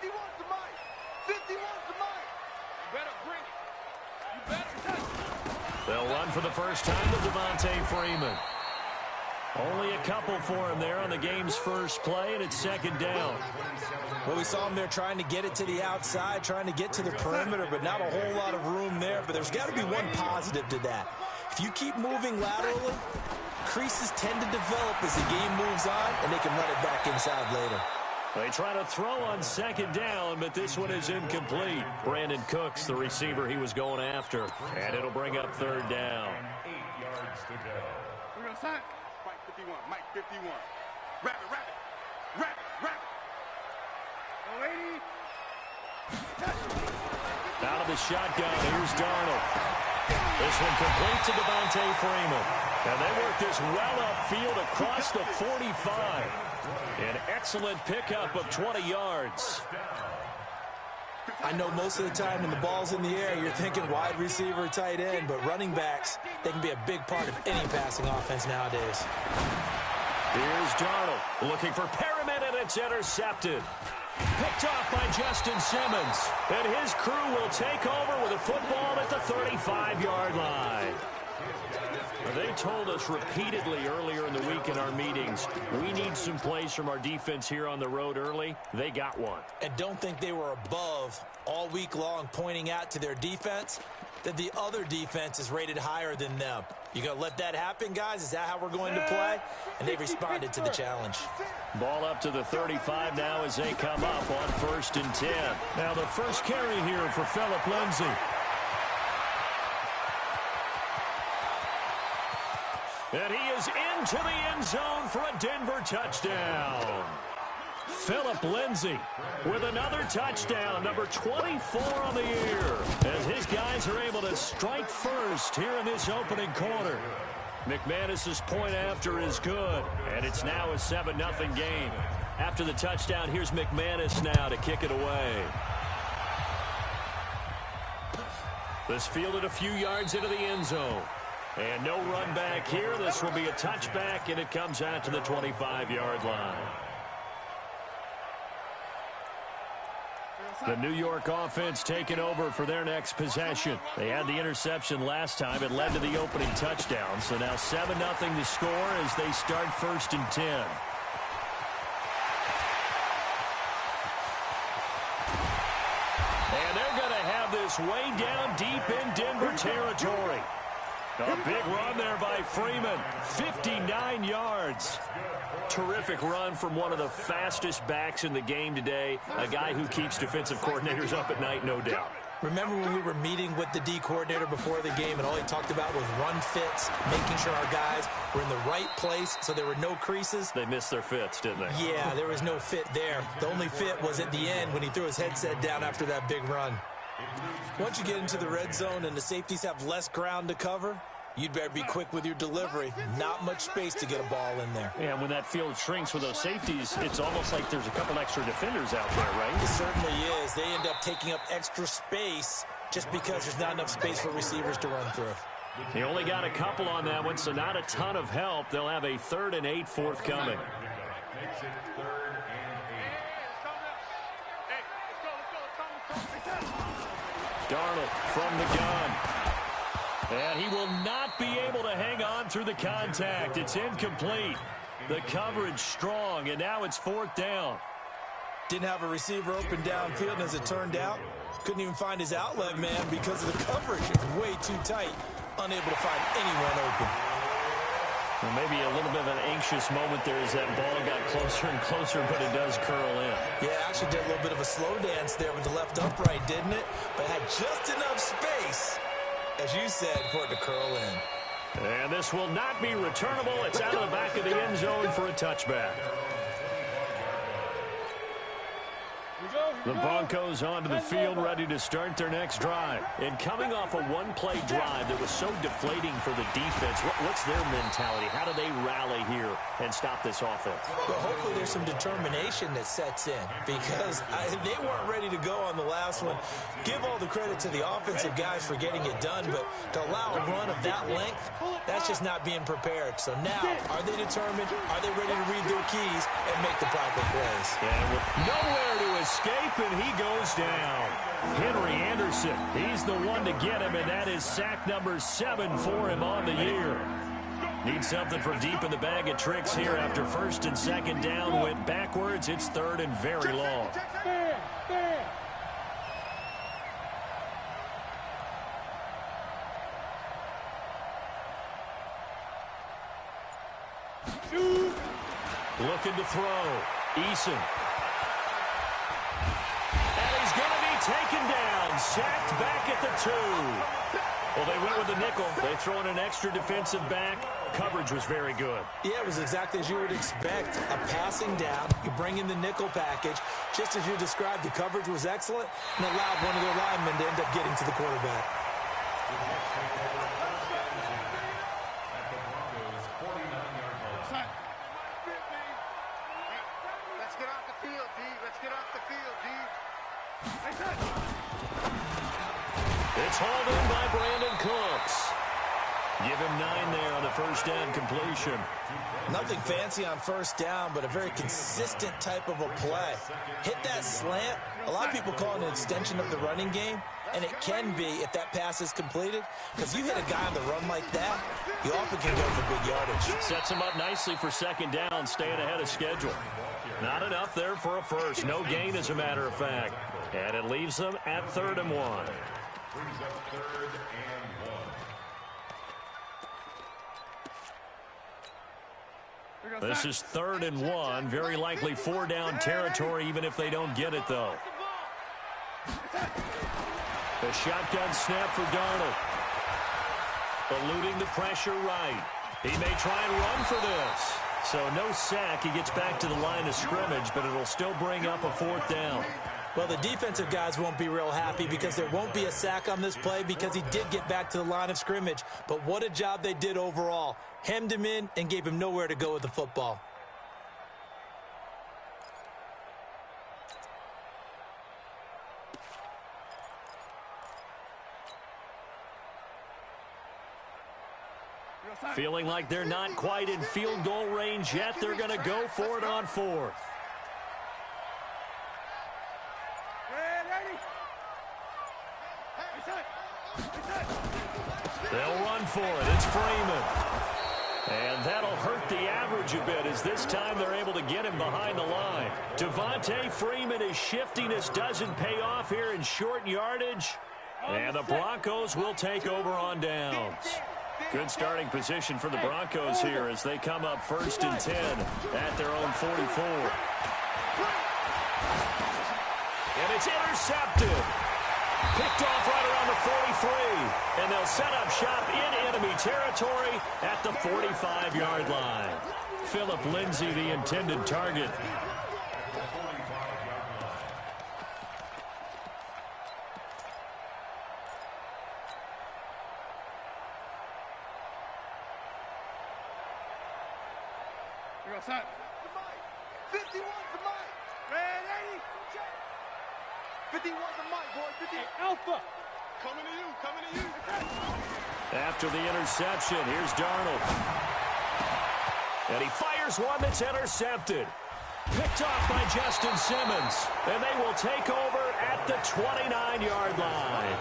50 wants the mic. 50 wants the mic. You better bring it. You better touch it. They'll run for the first time with Devontae Freeman. Only a couple for him there on the game's first play, and it's second down. Well, we saw him there trying to get it to the outside, trying to get to the perimeter, but not a whole lot of room there. But there's got to be one positive to that. If you keep moving laterally, creases tend to develop as the game moves on, and they can run it back inside later. They try to throw on second down, but this one is incomplete. Brandon Cooks, the receiver he was going after, and it'll bring up third down. 8 yards to go. We're going to sign. Mike 51, Mike 51. Rabbit, rabbit, rabbit, rabbit. Lady. Out of the shotgun, here's Darnold. This one complete to Devontae Freeman. And they work this well upfield across the 45. An excellent pickup of 20 yards. I know most of the time when the ball's in the air, you're thinking wide receiver, tight end, but running backs, they can be a big part of any passing offense nowadays. Here's Darnold looking for Perriman, and it's intercepted. Picked off by Justin Simmons. And his crew will take over with a football at the 35-yard line. They told us repeatedly earlier in the week in our meetings, we need some plays from our defense here on the road early. They got one. And don't think they were above all week long pointing out to their defense that the other defense is rated higher than them. You going to let that happen, guys? Is that how we're going to play? And they responded to the challenge. Ball up to the 35 now as they come up on 1st and 10. Now the first carry here for Phillip Lindsay. And he is into the end zone for a Denver touchdown. Phillip Lindsay with another touchdown, number 24 on the year, as his guys are able to strike first here in this opening quarter. McManus's point after is good, and it's now a 7-0 game. After the touchdown, here's McManus now to kick it away. This fielded a few yards into the end zone. And no run back here. This will be a touchback, and it comes out to the 25-yard line. The New York offense taking over for their next possession. They had the interception last time. It led to the opening touchdown. So now 7-0 to score as they start 1st and 10. And they're going to have this way down deep in Denver territory. A big run there by Freeman, 59 yards. Terrific run from one of the fastest backs in the game today, a guy who keeps defensive coordinators up at night, no doubt. Remember when we were meeting with the D coordinator before the game and all he talked about was run fits, making sure our guys were in the right place so there were no creases? They missed their fits, didn't they? Yeah, there was no fit there. The only fit was at the end when he threw his headset down after that big run. Once you get into the red zone and the safeties have less ground to cover, you'd better be quick with your delivery. Not much space to get a ball in there. Yeah, when that field shrinks with those safeties, it's almost like there's a couple extra defenders out there, right? It certainly is. They end up taking up extra space just because there's not enough space for receivers to run through. He only got a couple on that one, so not a ton of help. They'll have a 3rd and 8 forthcoming. Darnold from the gun. And he will not be able to hang on through the contact. It's incomplete. The coverage strong, and now it's 4th down. Didn't have a receiver open downfield, and as it turned out, couldn't even find his outlet man because of the coverage. It was way too tight, unable to find anyone open. Well, maybe a little bit of an anxious moment there as that ball got closer and closer, but it does curl in. Yeah, actually did a little bit of a slow dance there with the left upright, didn't it? But had just enough space, as you said, for it to curl in. And this will not be returnable. It's out of the back of the end zone for a touchback. The Broncos onto the field, ready to start their next drive. And coming off a one-play drive that was so deflating for the defense, what's their mentality? How do they rally here and stop this offense? Well, hopefully there's some determination that sets in because they weren't ready to go on the last one. Give all the credit to the offensive guys for getting it done, but to allow a run of that length, that's just not being prepared. So now, are they determined? Are they ready to read their keys and make the proper plays. And with nowhere to escape, and he goes down. Henry Anderson, he's the one to get him, and that is sack number 7 for him on the year. Need something from deep in the bag of tricks here after first and second down went backwards. It's third and very long. Looking to throw. Eason. And he's going to be taken down. Sacked back at the 2. Well, they went with the nickel. They throw in an extra defensive back. Coverage was very good. Yeah, it was exactly as you would expect. A passing down. You bring in the nickel package. Just as you described, the coverage was excellent and allowed one of their linemen to end up getting to the quarterback. It's hauled in by Brandon Cooks. Give him 9 there on the first down completion. Nothing fancy on first down, but a very consistent type of a play. Hit that slant. A lot of people call it an extension of the running game, and it can be if that pass is completed, because you hit a guy on the run like that, you often can go for big yardage. Sets him up nicely for second down, staying ahead of schedule. Not enough there for a first. No gain, as a matter of fact. And it leaves them at 3rd and 1. Brings up 3rd and 1. This is 3rd and 1. Very likely 4-down territory, even if they don't get it, though. The shotgun snap for Darnold. Eluding the pressure right. He may try and run for this. So no sack. He gets back to the line of scrimmage, but it'll still bring up a 4th down. Well, the defensive guys won't be real happy because there won't be a sack on this play because he did get back to the line of scrimmage. But what a job they did overall. Hemmed him in and gave him nowhere to go with the football. Feeling like they're not quite in field goal range yet. They're going to go for it on 4th. They'll run for it. It's Freeman. And that'll hurt the average a bit as this time they're able to get him behind the line. Devontae Freeman, his shiftiness doesn't pay off here in short yardage. And the Broncos will take over on downs. Good starting position for the Broncos here as they come up 1st and 10 at their own 44. And it's intercepted. Picked off right around the 43. And they'll set up shop in enemy territory at the 45-yard line. Philip Lindsay, the intended target. Outside. 51 for Mike. Ready? 51 for Mike, boy. 50. Hey, Alpha. Coming to you. After the interception, here's Darnold. And he fires one that's intercepted. Picked off by Justin Simmons. And they will take over at the 29-yard line.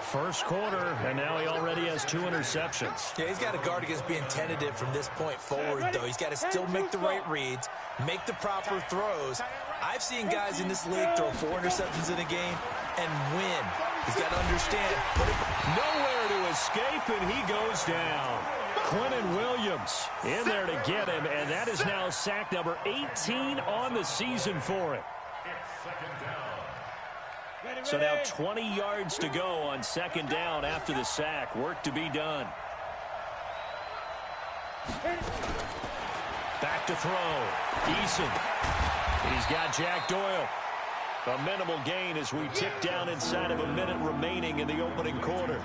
First quarter, and now he already has 2 interceptions. Yeah, he's got to guard against being tentative from this point forward, though. He's got to still make the right reads, make the proper throws. I've seen guys in this league throw 4 interceptions in a game and win. He's got to understand. Nowhere to escape, and he goes down. Quentin Williams in there to get him, and that is now sack number 18 on the season for him. So now 20 yards to go on second down after the sack. Work to be done. Back to throw. Eason. He's got Jack Doyle. A minimal gain as we tick down inside of a minute remaining in the opening quarter.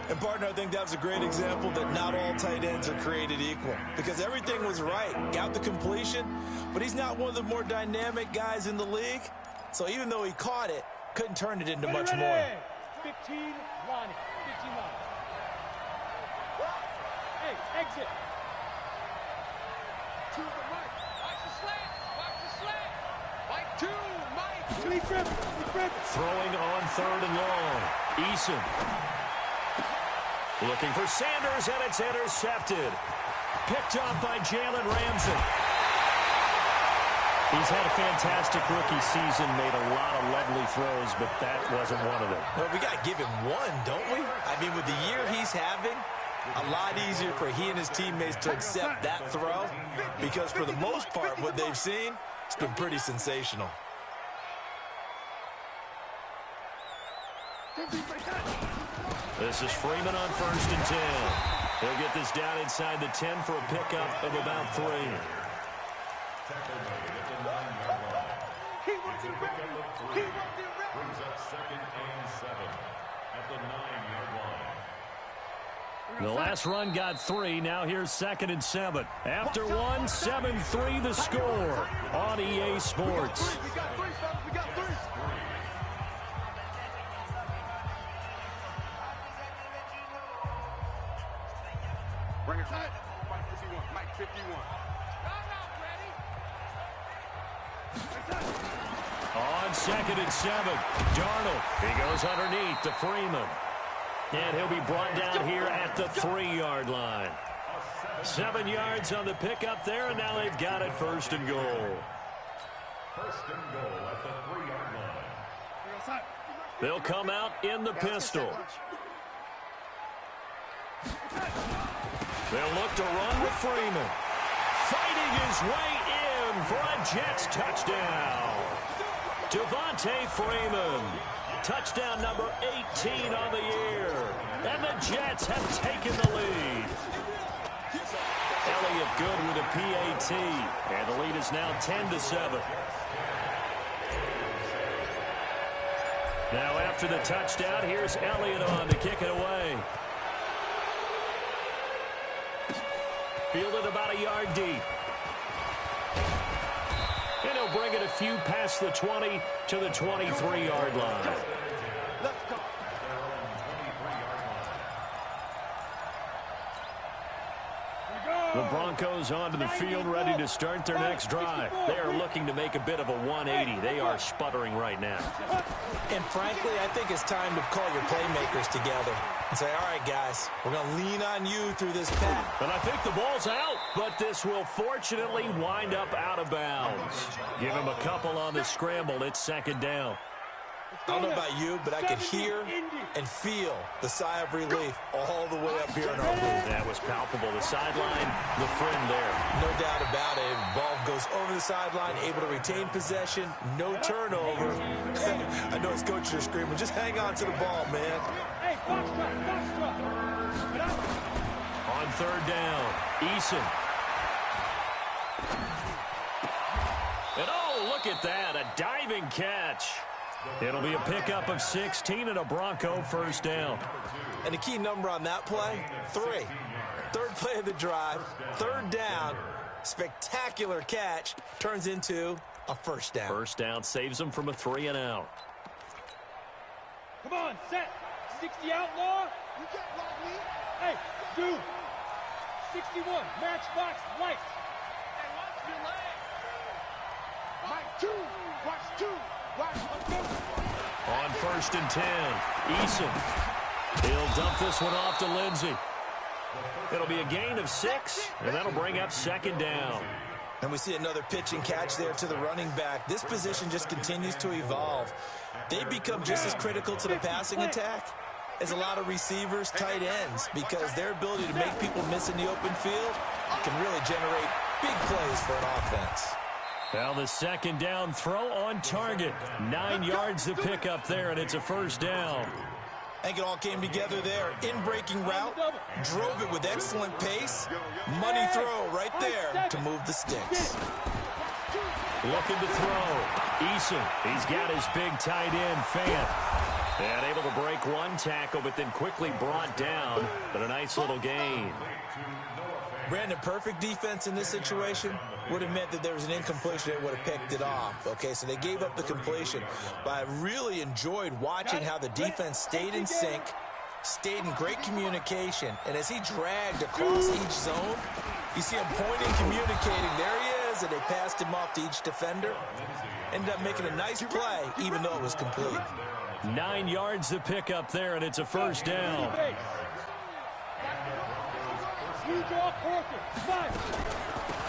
And, partner, I think that was a great example that not all tight ends are created equal because everything was right. Got the completion, but he's not one of the more dynamic guys in the league. So even though he caught it, couldn't turn it into much more. 15 line. 15 line. Hey, exit. To the right. Throwing on 3rd and long. Eason. Looking for Sanders, and it's intercepted. Picked off by Jalen Ramsey. He's had a fantastic rookie season, made a lot of lovely throws, but that wasn't one of them. Well, we got to give him one, don't we? I mean, with the year he's having, a lot easier for he and his teammates to accept that throw because for the most part, what they've seen, it's been pretty sensational. This is Freeman on 1st and 10. He'll get this down inside the 10 for a pickup of about 3. The last run got 3. Now here's 2nd and 7. After 1, 7-3 the score on EA Sports. Bring it tight. Mike 51. Mike 51. On 2nd and 7, Darnold. He goes underneath to Freeman. And he'll be brought down here at the 3-yard line. 7 yards on the pickup there, and now they've got it 1st and goal. 1st and goal at the 3-yard line. They'll come out in the pistol. They'll look to run with Freeman. Fighting his way in for a Jets touchdown. Devontae Freeman. Touchdown number 18 on the year. And the Jets have taken the lead. Elliott good with a PAT. And the lead is now 10-7. Now after the touchdown, here's Elliott on to kick it away. Fielded about a yard deep. And he'll bring it a few past the 20 to the 23-yard line. Let's go. The Broncos onto the field, ready to start their next drive. They are looking to make a bit of a 180. They are sputtering right now. And frankly, I think it's time to call your playmakers together and say, all right, guys, we're going to lean on you through this pass. And I think the ball's out, but this will fortunately wind up out of bounds. Give him a couple on the scramble. It's 2nd down. I don't know about you, but I could hear and feel the sigh of relief all the way up here in our booth. That was palpable. The sideline, the friend there. No doubt about it. Ball goes over the sideline, able to retain possession, no turnover. I know his coaches are screaming, just hang on to the ball, man. Hey, box truck. On 3rd down, Eason. And oh, look at that, a diving catch. It'll be a pickup of 16 and a Bronco 1st down. And the key number on that play, 3. 3rd play of the drive, 3rd down, spectacular catch, turns into a 1st down. 1st down saves them from a 3 and out. Come on, set. 60 outlaw. You got like me. Hey, dude. 61, matchbox lights. Hey, watch your leg. Mike 2. Watch 2. On 1st and 10, Eason. He'll dump this one off to Lindsey. It'll be a gain of 6, and that'll bring up 2nd down. And we see another pitch and catch there to the running back. This position just continues to evolve. They become just as critical to the passing attack as a lot of receivers, tight ends, because their ability to make people miss in the open field can really generate big plays for an offense. Well, the 2nd down throw on target. 9 yards to pick up there, and it's a 1st down. I think it all came together there. In-breaking route, drove it with excellent pace. Money throw right there to move the sticks. Looking to throw. Eason, he's got his big tight end, Fant. And able to break one tackle, but then quickly brought down. But a nice little gain. Brandon, perfect defense in this situation would have meant that there was an incompletion that would have picked it off. Okay, so they gave up the completion. But I really enjoyed watching how the defense stayed in sync, stayed in great communication, and as he dragged across each zone, you see him pointing, communicating. There he is. was, and they passed him off to each defender. Ended up making a nice play, even though it was complete. 9 yards to pick up there, and it's a first down.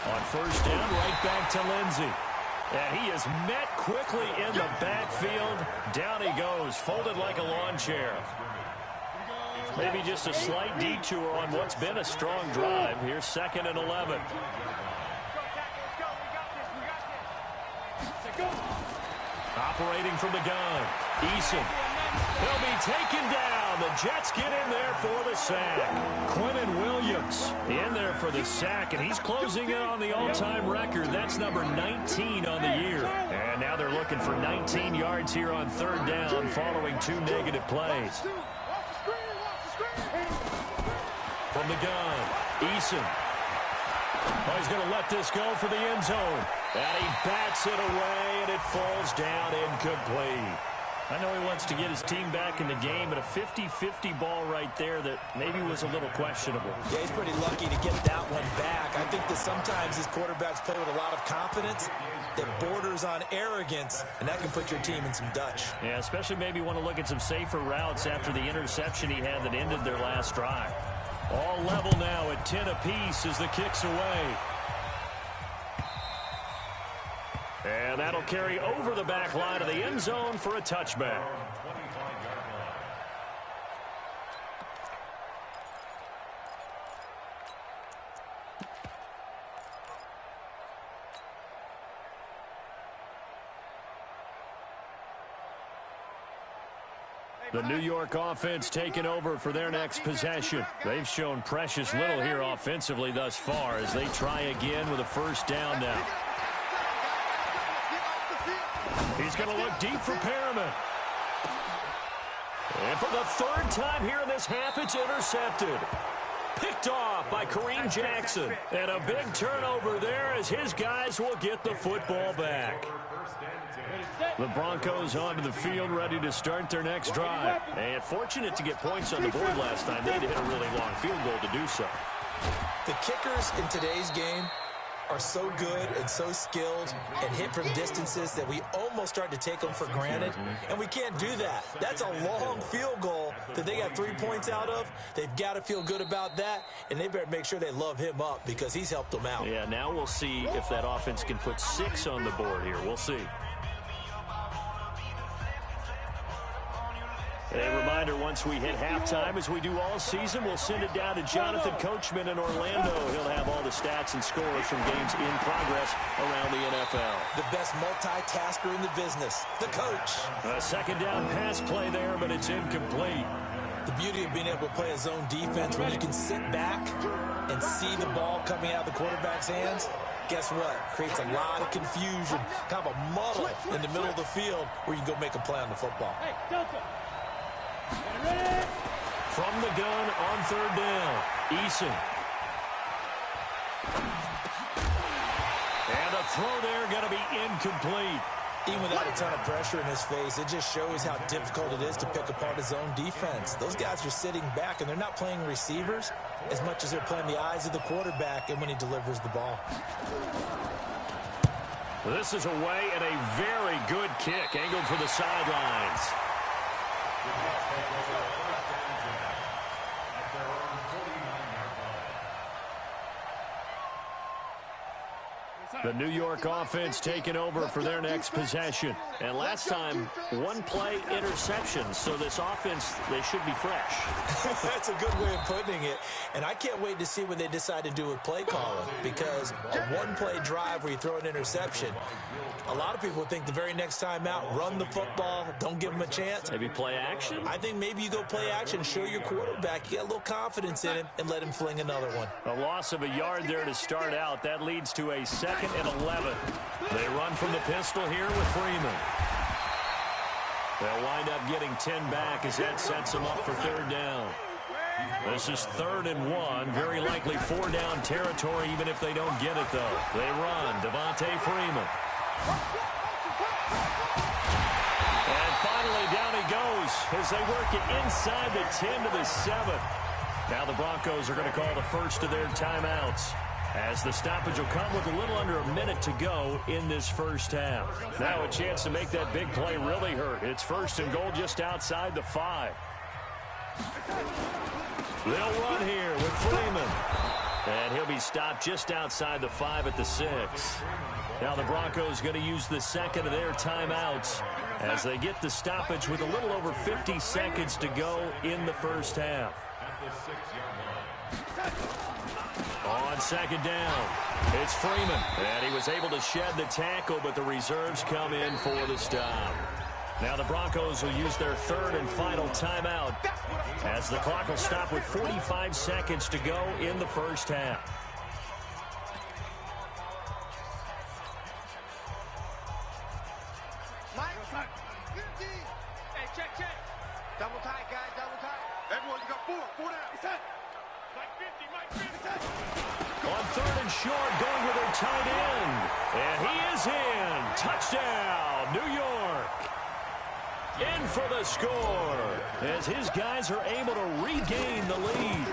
On first down, right back to Lindsey. And he is met quickly in the backfield. Down he goes, folded like a lawn chair. Maybe just a slight detour on what's been a strong drive. Here's 2nd and 11. Operating from the gun, Eason. He'll be taken down. The Jets get in there for the sack. Quentin Williams in there for the sack, and he's closing in on the all-time record. That's number 19 on the year. And now they're looking for 19 yards here on 3rd down following 2 negative plays. From the gun, Eason. Oh, he's going to let this go for the end zone. And he bats it away, and it falls down incomplete. I know he wants to get his team back in the game, but a 50-50 ball right there that maybe was a little questionable. Yeah, he's pretty lucky to get that one back. I think that sometimes his quarterbacks play with a lot of confidence that borders on arrogance, and that can put your team in some Dutch. Yeah, especially maybe want to look at some safer routes after the interception he had that ended their last drive. All level now at 10 apiece as the kick's away. And that'll carry over the back line of the end zone for a touchback. The New York offense taking over for their next possession. They've shown precious little here offensively thus far as they try again with a first down now. He's going to look deep for Perriman. And for the 3rd time here in this half, it's intercepted. Picked off by Kareem Jackson. And a big turnover there as his guys will get the football back. The Broncos onto the field ready to start their next drive. And fortunate to get points on the board last time. They had to hit a really long field goal to do so. The kickers in today's game are so good and so skilled and hit from distances that we almost start to take them for granted, and we can't do that. That's a long field goal that they got 3 points out of. They've got to feel good about that, and they better make sure they love him up because he's helped them out. Yeah, now we'll see if that offense can put 6 on the board here. We'll see. A reminder, once we hit halftime, as we do all season, we'll send it down to Jonathan Coachman in Orlando. He'll have all the stats and scores from games in progress around the NFL. The best multitasker in the business, the coach. A 2nd down pass play there, but it's incomplete. The beauty of being able to play a zone defense when you can sit back and see the ball coming out of the quarterback's hands, guess what? Creates a lot of confusion, kind of a muddle in the middle of the field where you can go make a play on the football. Hey, Delta. From the gun on 3rd down, Eason. And a throw there going to be incomplete. Even without a ton of pressure in his face, it just shows how difficult it is to pick apart his own defense. Those guys are sitting back, and they're not playing receivers as much as they're playing the eyes of the quarterback and when he delivers the ball. This is away and a very good kick, angled for the sidelines. The New York offense taking over for their next possession. And last time, 1-play interception. So this offense, they should be fresh. That's a good way of putting it. And I can't wait to see what they decide to do with play calling. Because a 1-play drive where you throw an interception, a lot of people think the very next time out, run the football, don't give them a chance. Maybe play action? I think maybe you go play action, show your quarterback, you get a little confidence in him, and let him fling another one. A loss of a yard there to start out. That leads to a 2nd and 11. They run from the pistol here with Freeman. They'll wind up getting 10 back as that sets them up for 3rd down. This is 3rd and 1. Very likely 4-down territory even if they don't get it, though. They run. Devontae Freeman. And finally down he goes as they work it inside the 10 to the 7. Now the Broncos are going to call the first of their timeouts. as the stoppage will come with a little under a minute to go in this first half. Now a chance to make that big play really hurt. It's 1st and goal just outside the 5. They'll run here with Freeman. And he'll be stopped just outside the 5 at the 6. Now the Broncos going to use the second of their timeouts as they get the stoppage with a little over 50 seconds to go in the first half. On 2nd down, it's Freeman. And he was able to shed the tackle, but the reserves come in for the stop. Now the Broncos will use their 3rd and final timeout as the clock will stop with 45 seconds to go in the first half. Hey, check. Double tight, guys, double tight. Everyone, you got 4 down. Mike 50. On 3rd and short, going with their tight end. And he is in. Touchdown, New York. In for the score as his guys are able to regain the lead.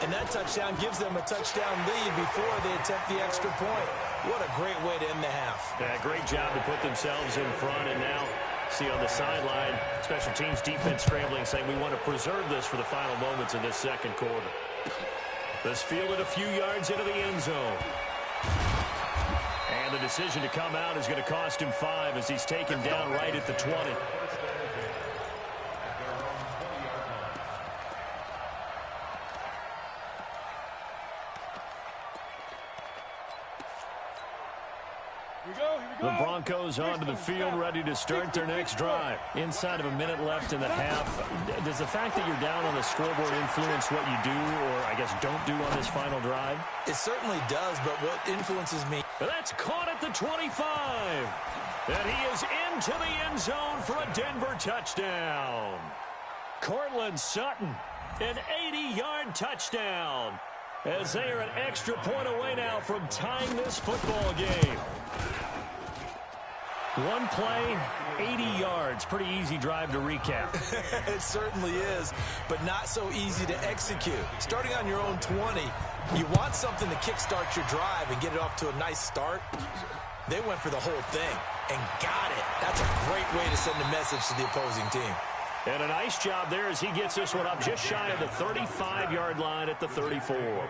And that touchdown gives them a touchdown lead before they attempt the extra point. What a great way to end the half. Yeah, great job to put themselves in front. And now, see on the sideline, special teams defense scrambling, saying we want to preserve this for the final moments of this second quarter. This fielded a few yards into the end zone. And the decision to come out is going to cost him 5 as he's taken down right at the 20. The Broncos onto the field, ready to start their next drive. Inside of a minute left in the half. Does the fact that you're down on the scoreboard influence what you do, or I guess don't do on this final drive? It certainly does, but what influences me... That's caught at the 25. And he is into the end zone for a Denver touchdown. Cortland Sutton, an 80-yard touchdown, as they are an extra point away now from tying this football game. One play, 80 yards. Pretty easy drive to recap. It certainly is, but not so easy to execute. Starting on your own 20, you want something to kickstart your drive and get it off to a nice start. They went for the whole thing and got it. That's a great way to send a message to the opposing team. And a nice job there as he gets this one up just shy of the 35-yard line at the 34.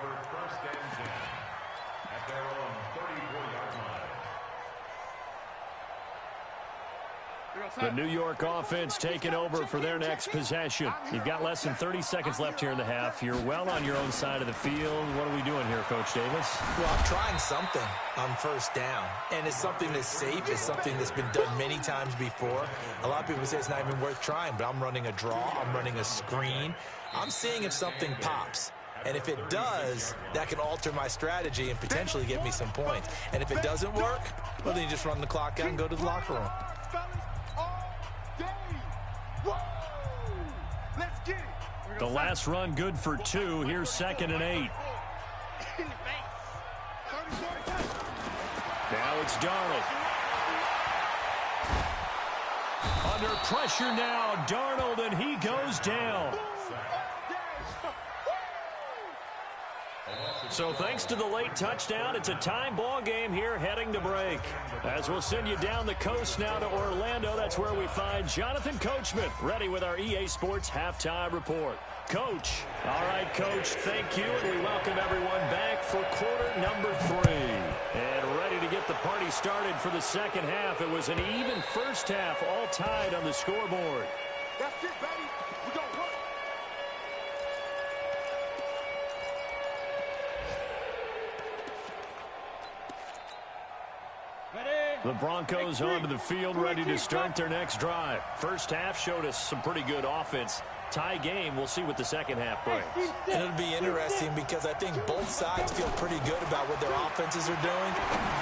The New York offense taking over for their next possession. You've got less than 30 seconds left here in the half. You're well on your own side of the field. What are we doing here, Coach Davis? Well, I'm trying something on 1st down, and it's something that's safe. It's something that's been done many times before. A lot of people say it's not even worth trying, but I'm running a draw. I'm running a screen. I'm seeing if something pops. And if it does, that can alter my strategy and potentially get me some points. And if it doesn't work, well, then you just run the clock out and go to the locker room. The last run good for 2. Here's 2nd and 8. Now it's Darnold. Under pressure now, Darnold, and he goes down. So thanks to the late touchdown, it's a time ball game here heading to break. As we'll send you down the coast now to Orlando, that's where we find Jonathan Coachman, ready with our EA Sports Halftime Report. Coach. All right, Coach, thank you, and we welcome everyone back for quarter number 3. And ready to get the party started for the second half. It was an even first half, all tied on the scoreboard. That's it, baby. We gon' work. The Broncos onto the field, ready to start their next drive. First half showed us some pretty good offense. Tie game, we'll see what the second half brings. And it'll be interesting because I think both sides feel pretty good about what their offenses are doing.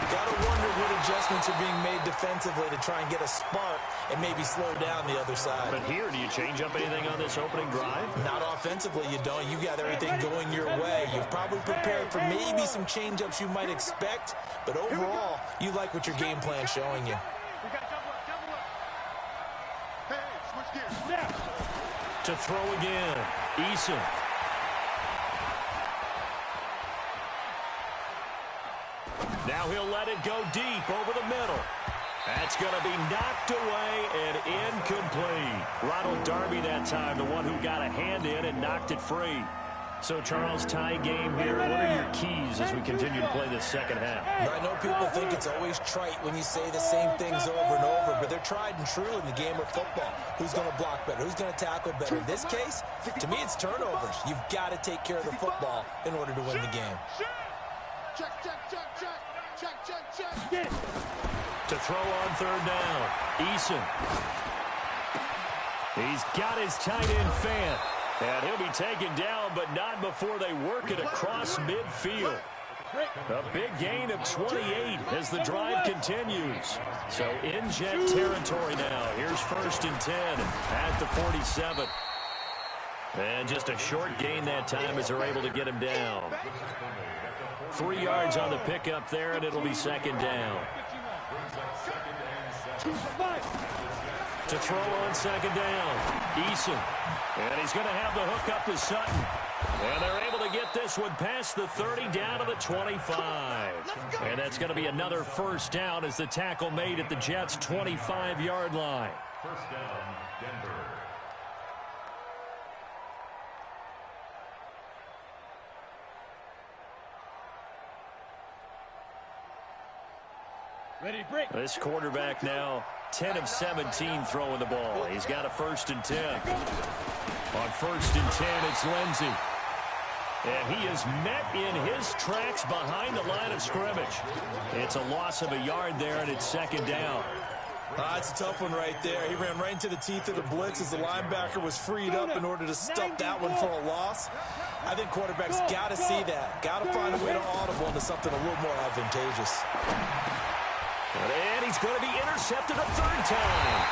Got to wonder what adjustments are being made defensively to try and get a spark and maybe slow down the other side. But here, do you change up anything on this opening drive? Not offensively, you don't. You got everything going your way. You've probably prepared for maybe some change-ups you might expect, but overall, you like what your game plan's showing you. We got double up. Hey, switch gears. Snap. To throw again, Eason. Now he'll let it go deep over the middle. That's going to be knocked away and incomplete. Ronald Darby that time, the one who got a hand in and knocked it free. So, Charles, tie game here. What are your keys as we continue to play this second half? I know people think it's always trite when you say the same things over and over, but they're tried and true in the game of football. Who's going to block better? Who's going to tackle better? In this case, to me, it's turnovers. You've got to take care of the football in order to win the game. Check, check, check, check. Check, check, check. Get it. To throw on third down, Eason. He's got his tight end Fant. And he'll be taken down, but not before they work it across midfield. A big gain of 28 as the drive continues. So in jet territory now. Here's 1st and 10 at the 47. And just a short gain that time as they're able to get him down. 3 yards on the pickup there, and it'll be 2nd down. To throw on 2nd down, Eason. And he's going to have the hook up to Sutton. And they're able to get this one past the 30 down to the 25. And that's going to be another 1st down as the tackle made at the Jets' 25-yard line. 1st down, Denver. Ready, break. This quarterback now 10 of 17 throwing the ball. He's got a 1st and 10. On 1st and 10, it's Lindsey. And he is met in his tracks behind the line of scrimmage. It's a loss of a yard there, and it's 2nd down. It's a tough one right there. He ran right into the teeth of the blitz as the linebacker was freed up in order to stuff that one for a loss. I think quarterbacks got to see that. Got to find a way to audible into something a little more advantageous. And he's going to be intercepted a 3rd time.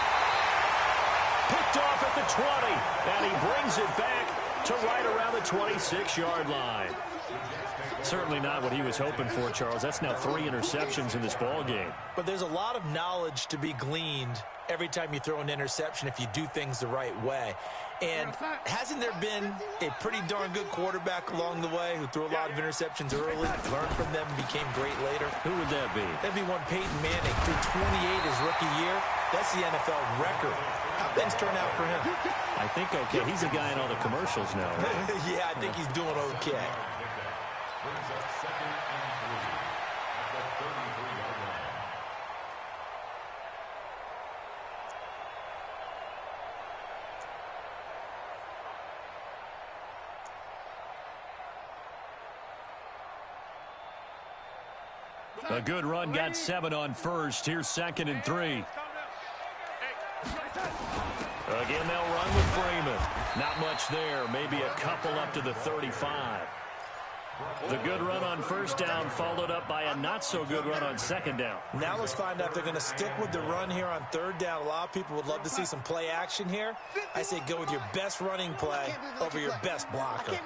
Picked off at the 20, and he brings it back to right around the 26-yard line. Certainly not what he was hoping for, Charles. That's now 3 interceptions in this ball game. But there's a lot of knowledge to be gleaned every time you throw an interception if you do things the right way. And hasn't there been a pretty darn good quarterback along the way who threw a lot of interceptions early, learned from them, and became great later? Who would that be? That'd be one Peyton Manning. Threw 28 his rookie year. That's the NFL record. How things turn out for him? I think okay. He's a guy in all the commercials now, right? Yeah, I think he's doing okay. Brings up 2nd and 3 at the 33-yard line. A good run got 7 on 1st. Here's 2nd and 3. Again, they'll run with Freeman. Not much there. Maybe a couple up to the 35. The good run on 1st down followed up by a not-so-good run on 2nd down. Now let's find out if they're going to stick with the run here on 3rd down. A lot of people would love to see some play action here. I say go with your best running play over your best blocker.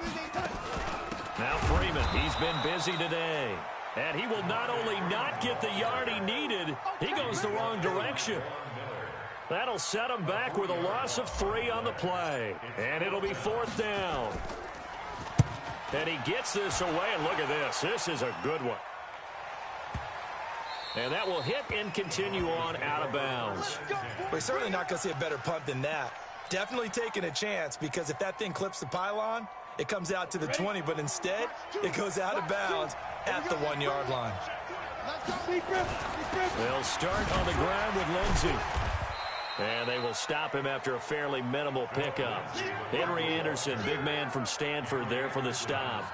Now Freeman, he's been busy today. And he will not only not get the yard he needed, he goes the wrong direction. That'll set him back with a loss of 3 on the play. And it'll be 4th down. And he gets this away, and look at this. This is a good one. And that will hit and continue on out of bounds. We're certainly not going to see a better punt than that. Definitely taking a chance, because if that thing clips the pylon, it comes out to the 20, but instead, it goes out of bounds at the 1-yard line. They'll start on the ground with Lindsey. And they will stop him after a fairly minimal pickup. Henry Anderson, big man from Stanford, there for the stop.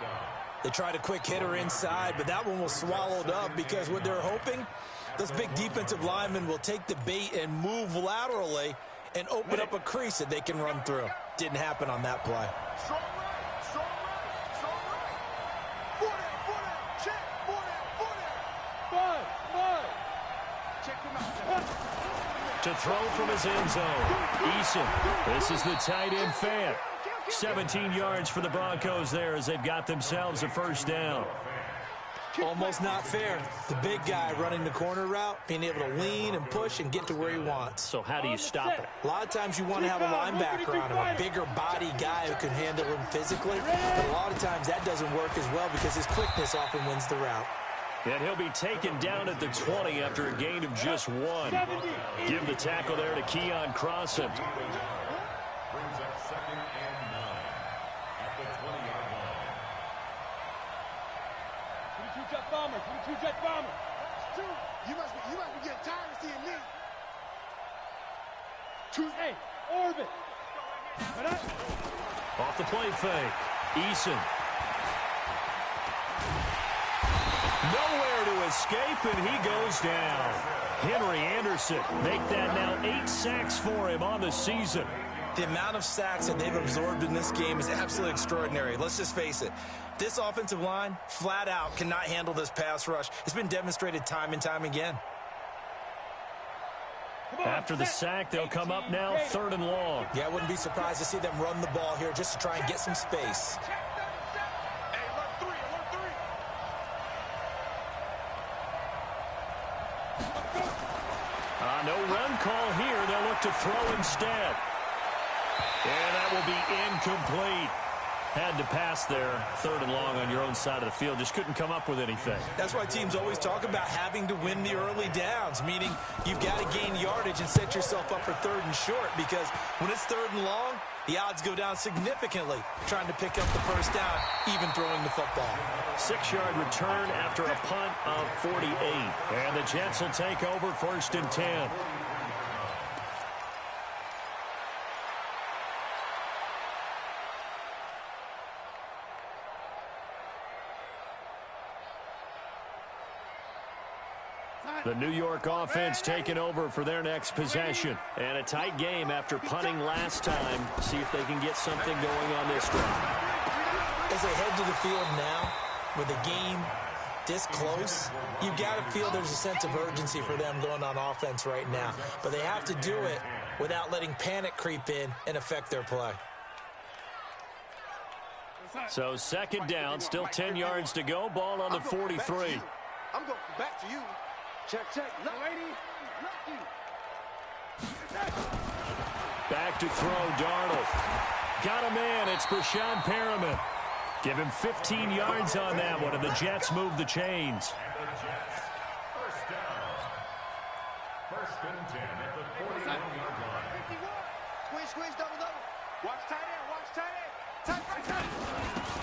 They tried a quick hitter inside, but that one was swallowed up because what they're hoping, those big defensive linemen will take the bait and move laterally and open up a crease that they can run through. Didn't happen on that play. To throw from his end zone, Eason. This is the tight end Fant. 17 yards for the Broncos there as they've got themselves a 1st down. Almost not fair. The big guy running the corner route, being able to lean and push and get to where he wants. So how do you stop it? A lot of times you want to have a linebacker on him, a bigger body guy who can handle him physically. But a lot of times that doesn't work as well because his quickness often wins the route. And he'll be taken down at the 20 after a gain of just 1. Give the tackle there to Keon Crossett. Brings up 2nd and 9 at the 20-yard line. 22-jet bomber, 22-jet bomber. You must be getting tired of seeing me. Hey, orbit. Off the play fake. Eason. Nowhere to escape, and he goes down. Henry Anderson make that now 8 sacks for him on the season. The amount of sacks that they've absorbed in this game is absolutely extraordinary. Let's just face it. This offensive line, flat out, cannot handle this pass rush. It's been demonstrated time and time again. After the sack, they'll come up now 3rd and long. Yeah, I wouldn't be surprised to see them run the ball here just to try and get some space. No run call here. They'll look to throw instead. And that will be incomplete. Had to pass there. 3rd and long on your own side of the field. Just couldn't come up with anything. That's why teams always talk about having to win the early downs, meaning you've got to gain yardage and set yourself up for 3rd and short, because when it's 3rd and long, the odds go down significantly trying to pick up the first down, even throwing the football. 6-yard return after a punt of 48. And the Jets will take over 1st and 10. The New York offense taking over for their next possession. And a tight game after punting last time. See if they can get something going on this drive. As they head to the field now, with the game this close, you've got to feel there's a sense of urgency for them going on offense right now. But they have to do it without letting panic creep in and affect their play. So 2nd down, still 10 yards to go. Ball on the 43. I'm going back to you. Check, check. Back to throw, Darnold. Got a man. It's Brashad Perriman. Give him 15 yards on that one, and the Jets move the chains. And the Jets, 1st down. 1st and 10 at the 41-yard line. Squeeze, double. Watch tight end,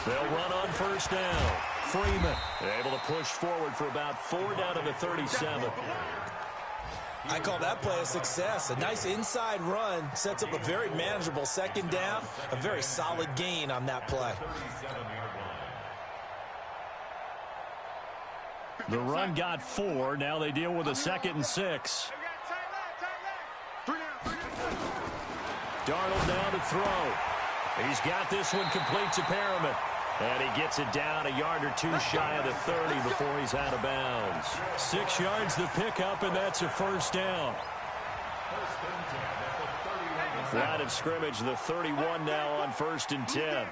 They'll run on 1st down. Freeman able to push forward for about 4 down to the 37. I call that play a success. A nice inside run sets up a very manageable 2nd down. A very solid gain on that play. The run got 4. Now they deal with a 2nd and 6. Darnold now to throw. He's got this one complete to Perriman. And he gets it down a yard or 2 shy of the 30 before he's out of bounds. 6 yards the pickup, and that's a 1st down. Line of scrimmage, the 31 now on 1st and 10.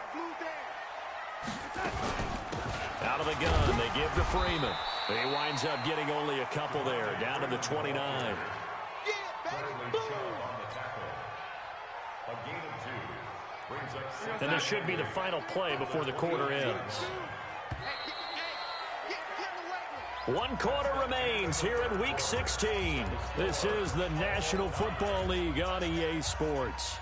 Out of the gun, they give to Freeman. He winds up getting only a couple there, down to the 29. And this should be the final play before the quarter ends. 1 quarter remains here in Week 16. This is the National Football League on EA Sports.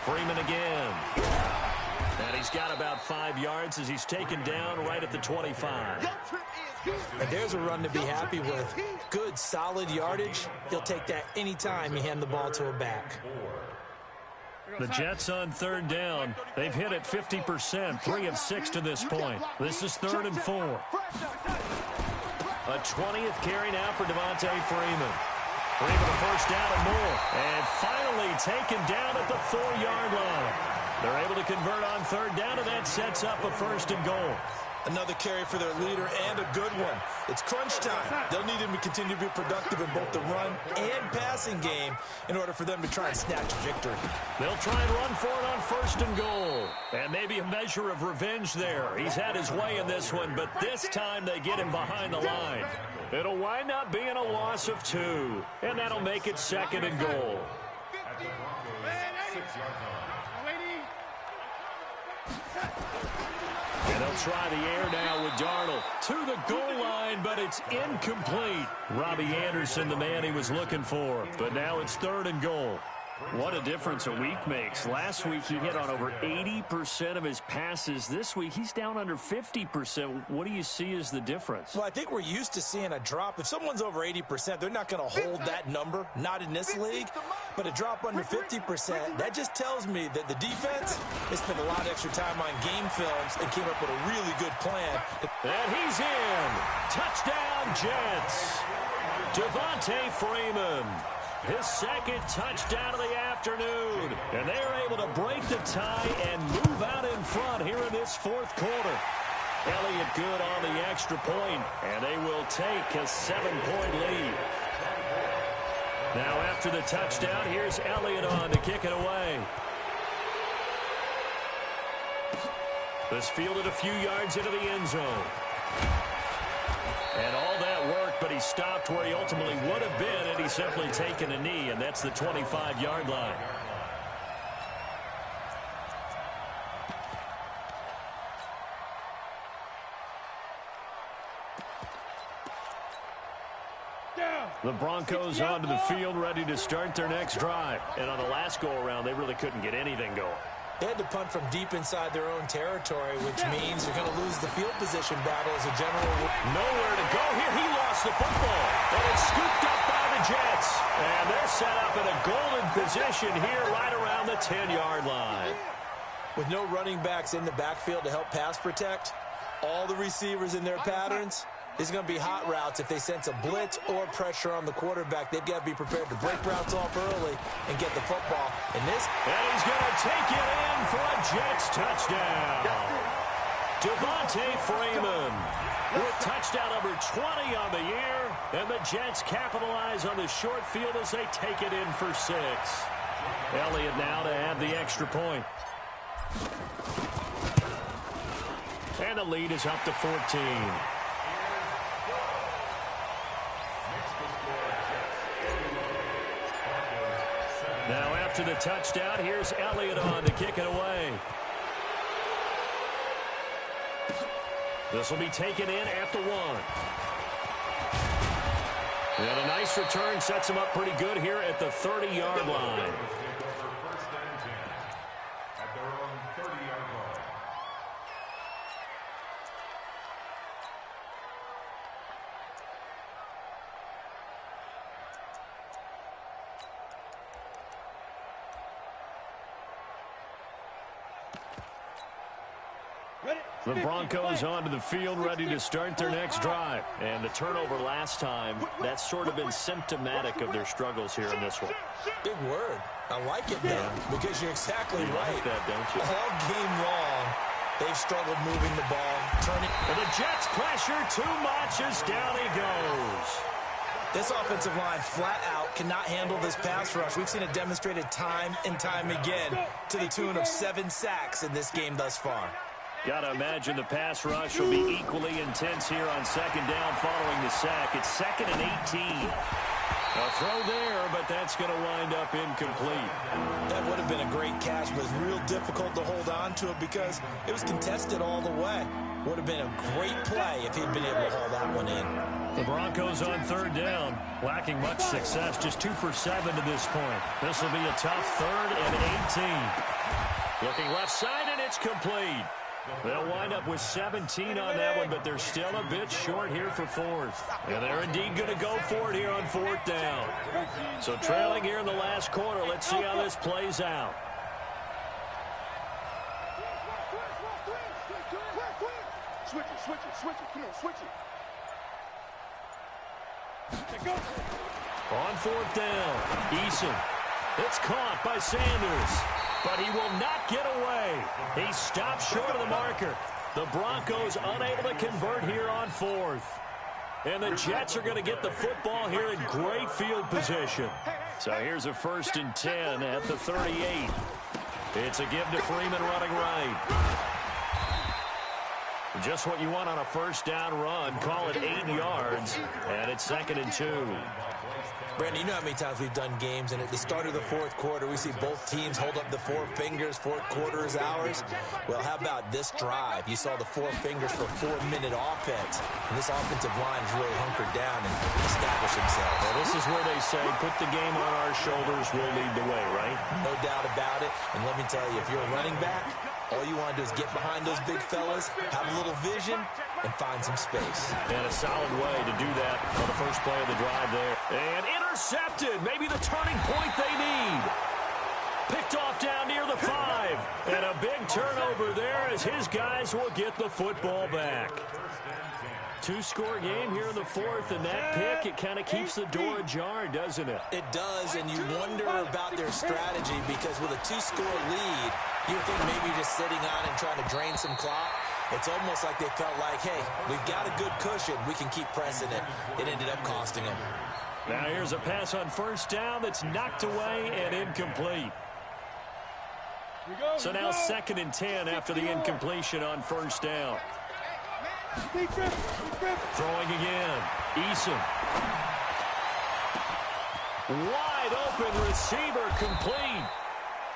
Freeman again. And he's got about 5 yards as he's taken down right at the 25. And there's a run to be happy with. Good, solid yardage. He'll take that anytime you hand the ball to a back. The Jets on 3rd down. They've hit it 50%, 3 of 6 to this point. This is 3rd and 4. A 20th carry now for Devontae Freeman. Freeman a 1st down and more. And finally taken down at the 4-yard line. They're able to convert on 3rd down, and that sets up a 1st and goal. Another carry for their leader and a good one. It's crunch time. They'll need him to continue to be productive in both the run and passing game in order for them to try and snatch victory. They'll try and run for it on 1st and goal. And maybe a measure of revenge there. He's had his way in this one, but this time they get him behind the line. It'll wind up being a loss of 2, and that'll make it 2nd and goal. And they'll try the air now with Darnold to the goal line, but it's incomplete. Robbie Anderson, the man he was looking for, but now it's 3rd and goal. What a difference a week makes. Last week he hit on over 80% of his passes. This week he's down under 50%. What do you see as the difference? Well, I think we're used to seeing a drop. If someone's over 80%, they're not going to hold that number, not in this league. But a drop under 50%, that just tells me that the defense has spent a lot of extra time on game films and came up with a really good plan. And he's in. Touchdown, Jets. Devontae Freeman. His 2nd touchdown of the afternoon. And they are able to break the tie and move out in front here in this 4th quarter. Elliott good on the extra point, and they will take a 7-point lead. Now after the touchdown, here's Elliott on to kick it away. This fielded a few yards into the end zone. And all that worked, but he stopped where he ultimately would have been had he simply taken a knee, and that's the 25-yard line. The Broncos onto the field, ready to start their next drive. And on the last go-around, they really couldn't get anything going. They had to punt from deep inside their own territory, which means they're going to lose the field position battle as a general rule. Nowhere to go here. He lost the football. And it's scooped up by the Jets. And they're set up in a golden position here right around the 10-yard line. With no running backs in the backfield to help pass protect, all the receivers in their patterns, it's going to be hot routes. If they sense a blitz or pressure on the quarterback, they've got to be prepared to break routes off early and get the football. And he's going to take it in for a Jets touchdown. Devontae Freeman with touchdown number 20 on the year. And the Jets capitalize on the short field as they take it in for 6. Elliott now to have the extra point. And the lead is up to 14. Now after the touchdown, here's Elliott on to kick it away. This will be taken in at the 1. And a nice return sets him up pretty good here at the 30-yard line. The Broncos onto the field, ready to start their next drive. And the turnover last time, that's sort of been symptomatic of their struggles here in this one. Big word. I like it now, because you're exactly right. Like that, don't you? All game long, they've struggled moving the ball, turning. And the Jets pressure too much as down he goes. This offensive line flat out cannot handle this pass rush. We've seen it demonstrated time and time again to the tune of 7 sacks in this game thus far. Got to imagine the pass rush will be equally intense here on 2nd down following the sack. It's 2nd and 18. A throw there, but that's going to wind up incomplete. That would have been a great catch, but it's real difficult to hold on to it because it was contested all the way. Would have been a great play if he'd been able to haul that one in. The Broncos on 3rd down, lacking much success, just 2 for 7 to this point. This will be a tough 3rd and 18. Looking left side, and it's complete. They'll wind up with 17 on that one, but they're still a bit short here for 4th. And they're indeed going to go for it here on 4th down. So trailing here in the last quarter, let's see how this plays out. Switch it. Come on, switch it. On 4th down, Eason. It's caught by Sanders. But he will not get away. He stopped short of the marker. The Broncos unable to convert here on fourth. And the Jets are going to get the football here in great field position. So here's a 1st and 10 at the 38. It's a give to Freeman running right. Just what you want on a first down run. Call it 8 yards. And it's 2nd and 2. Brandon, you know how many times we've done games, and at the start of the fourth quarter, we see both teams hold up the 4 fingers, fourth quarter is ours. Well, how about this drive? You saw the 4 fingers for 4-minute offense, and this offensive line is really hunkered down and established themselves. Well, this is where they say, put the game on our shoulders, we'll lead the way, right? No doubt about it, and let me tell you, if you're a running back, all you want to do is get behind those big fellas, have a little vision, and find some space. And a solid way to do that on the first play of the drive there. And intercepted. Maybe the turning point they need. Picked off down near the 5. And a big turnover there as his guys will get the football back. 2-score game here in the fourth, and that pick, it kind of keeps the door ajar, doesn't it? It does, and you wonder about their strategy because with a 2-score lead, you think maybe just sitting on and trying to drain some clock. It's almost like they felt like, hey, we've got a good cushion. We can keep pressing it. It ended up costing them. Now here's a pass on first down that's knocked away and incomplete. So now 2nd and 10 after the incompletion on first down. Throwing again. Eason. Wide open receiver complete.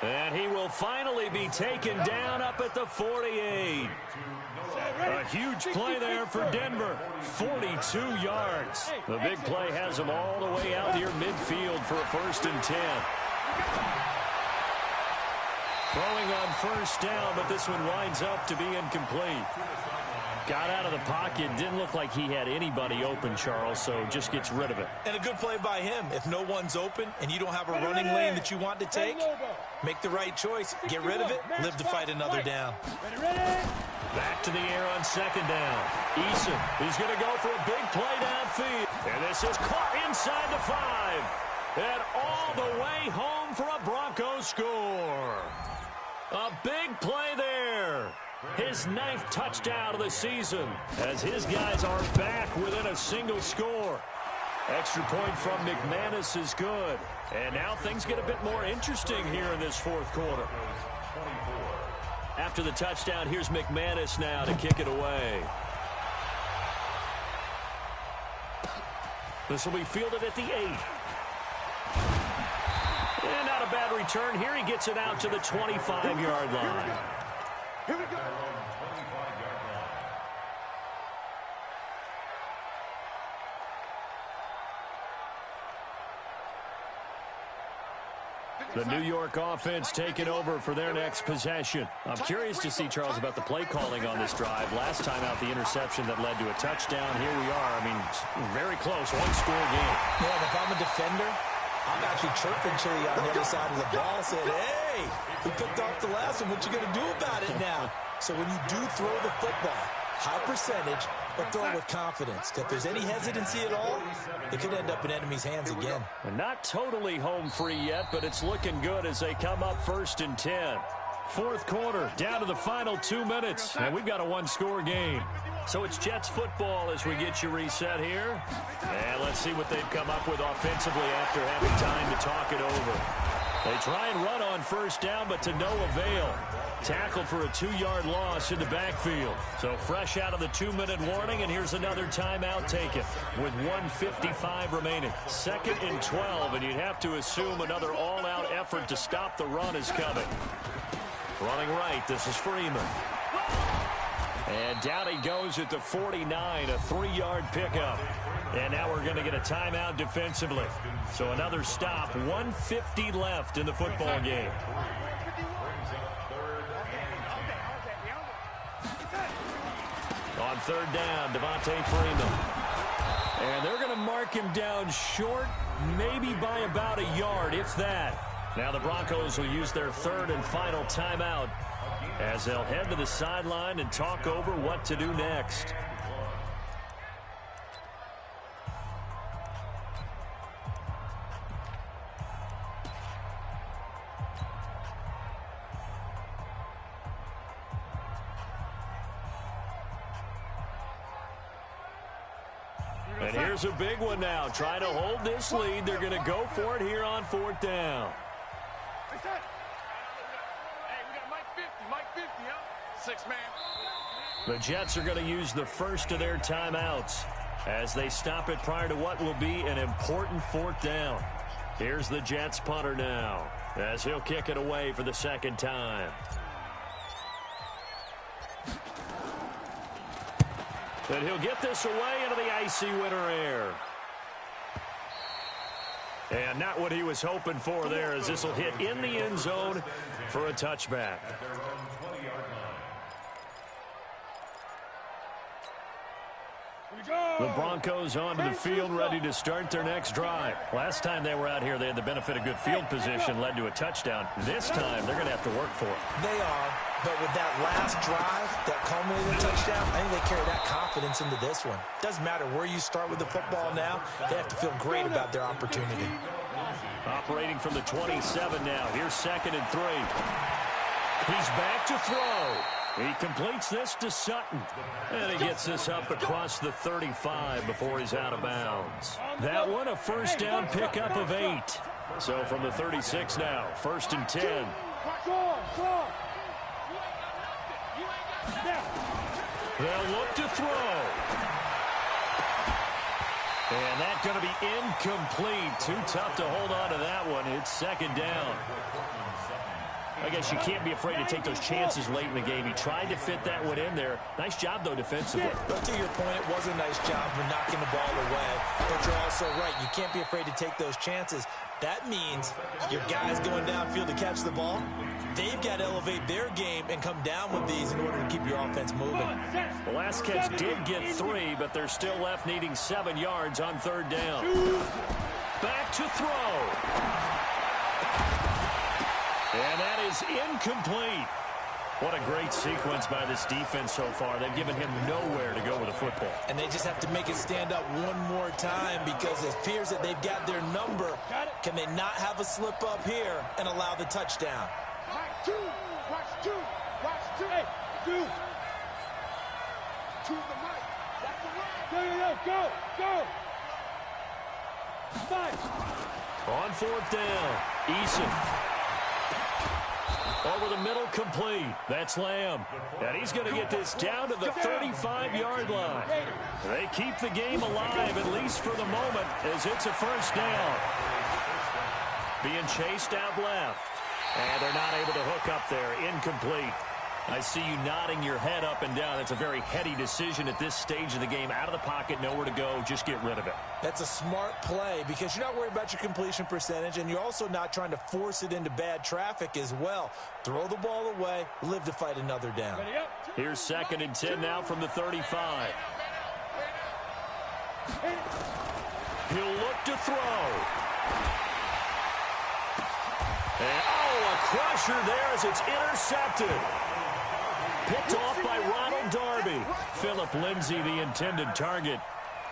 And he will finally be taken down up at the 48. A huge play there for Denver. 42 yards. The big play has him all the way out near midfield for a 1st and 10. Throwing on first down, but this one winds up to be incomplete. Got out of the pocket. Didn't look like he had anybody open, Charles, so just gets rid of it. And a good play by him. If no one's open and you don't have a running lane that you want to take, make the right choice. Get rid of it. Live to fight another down. Back to the air on 2nd down. Eason, he's going to go for a big play downfield. And this is caught inside the 5. And all the way home for a Broncos score. A big play there. His 9th touchdown of the season as his guys are back within a single score. Extra point from McManus is good. And now things get a bit more interesting here in this fourth quarter. After the touchdown, here's McManus now to kick it away. This will be fielded at the 8. And not a bad return here. He gets it out to the 25-yard line. Here we go. The New York offense taking over for their next possession. I'm curious to see, Charles, about the play calling on this drive. Last time out, the interception that led to a touchdown. Here we are. I mean, very close, 1-score game. Yeah, and if I'm a defender, I'm actually chirping Chili on the other side of the ball, saying, hey, we picked off the last one. What you going to do about it now? So when you do throw the football, high percentage, but throw it with confidence. If there's any hesitancy at all, it could end up in enemy's hands again. Not totally home free yet, but it's looking good as they come up 1st and 10. Fourth quarter, down to the final 2 minutes, and we've got a 1-score game. So it's Jets football as we get you reset here. And let's see what they've come up with offensively after having time to talk it over. They try and run on first down, but to no avail. Tackled for a 2-yard loss in the backfield. So fresh out of the 2-minute warning, and here's another timeout taken with 1:55 remaining. 2nd and 12, and you'd have to assume another all-out effort to stop the run is coming. Running right, this is Freeman. And down he goes at the 49, a 3-yard pickup. And now we're going to get a timeout defensively. So another stop, 1:50 left in the football game. On 3rd down, Devontae Freeman. And they're going to mark him down short, maybe by about a yard, if that. Now the Broncos will use their 3rd and final timeout as they'll head to the sideline and talk over what to do next. And here's a big one now. Trying to hold this lead. They're going to go for it here on 4th down. Hey, we got Mike 50, huh? 6-man. The Jets are going to use the first of their timeouts as they stop it prior to what will be an important 4th down. Here's the Jets punter now as he'll kick it away for the second time. And he'll get this away into the icy winter air. And not what he was hoping for there, as this will hit in the end zone for a touchback. The Broncos onto the field, ready to start their next drive. Last time they were out here, they had the benefit of good field position, led to a touchdown. This time, they're going to have to work for it. They are, but with that last drive that culminated in a touchdown, I think they carry that confidence into this one. Doesn't matter where you start with the football now, they have to feel great about their opportunity. Operating from the 27 now. Here's 2nd and 3. He's back to throw. He completes this to Sutton. And he gets this up across the 35 before he's out of bounds. That one, a first down pickup of 8. So from the 36 now, 1st and 10. They'll look to throw. And that's going to be incomplete. Too tough to hold on to that one. It's 2nd down. I guess you can't be afraid to take those chances late in the game. He tried to fit that one in there. Nice job, though, defensively. But to your point, it was a nice job for knocking the ball away. But you're also right. You can't be afraid to take those chances. That means your guys going downfield to catch the ball, they've got to elevate their game and come down with these in order to keep your offense moving. The last catch did get 3, but they're still left needing 7 yards on 3rd down. Back to throw. And that is incomplete. What a great sequence by this defense so far. They've given him nowhere to go with the football. And they just have to make it stand up one more time because it appears that they've got their number. Can they not have a slip up here and allow the touchdown? Mike 2. Watch 2. Watch 2. Hey, 2. To the mic. That's the right. Go. 5. On 4th down, Eason. Over the middle, complete. That's Lamb. And he's going to get this down to the 35-yard line. They keep the game alive, at least for the moment, as it's a first down. Being chased out left. And they're not able to hook up there. Incomplete. I see you nodding your head up and down. That's a very heady decision at this stage of the game. Out of the pocket, nowhere to go. Just get rid of it. That's a smart play because you're not worried about your completion percentage, and you're also not trying to force it into bad traffic as well. Throw the ball away, live to fight another down. Here's 2nd and 10 now from the 35. He'll look to throw. And, a crusher there as it's intercepted. Picked off by Ronald Darby. Philip Lindsay, the intended target.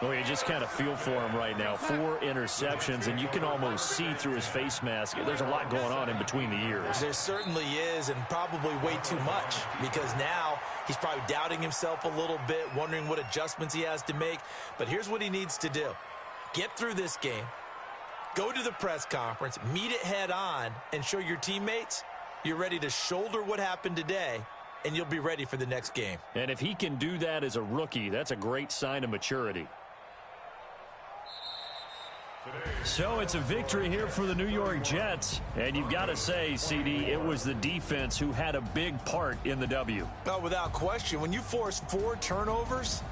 Well, you just kind of feel for him right now. 4 interceptions, and you can almost see through his face mask. There's a lot going on in between the ears. There certainly is, and probably way too much, because now he's probably doubting himself a little bit, wondering what adjustments he has to make. But here's what he needs to do. Get through this game, go to the press conference, meet it head on, and show your teammates you're ready to shoulder what happened today, and you'll be ready for the next game. And if he can do that as a rookie, that's a great sign of maturity. So it's a victory here for the New York Jets. And you've got to say, CD, it was the defense who had a big part in the W. Oh, without question. When you force 4 turnovers,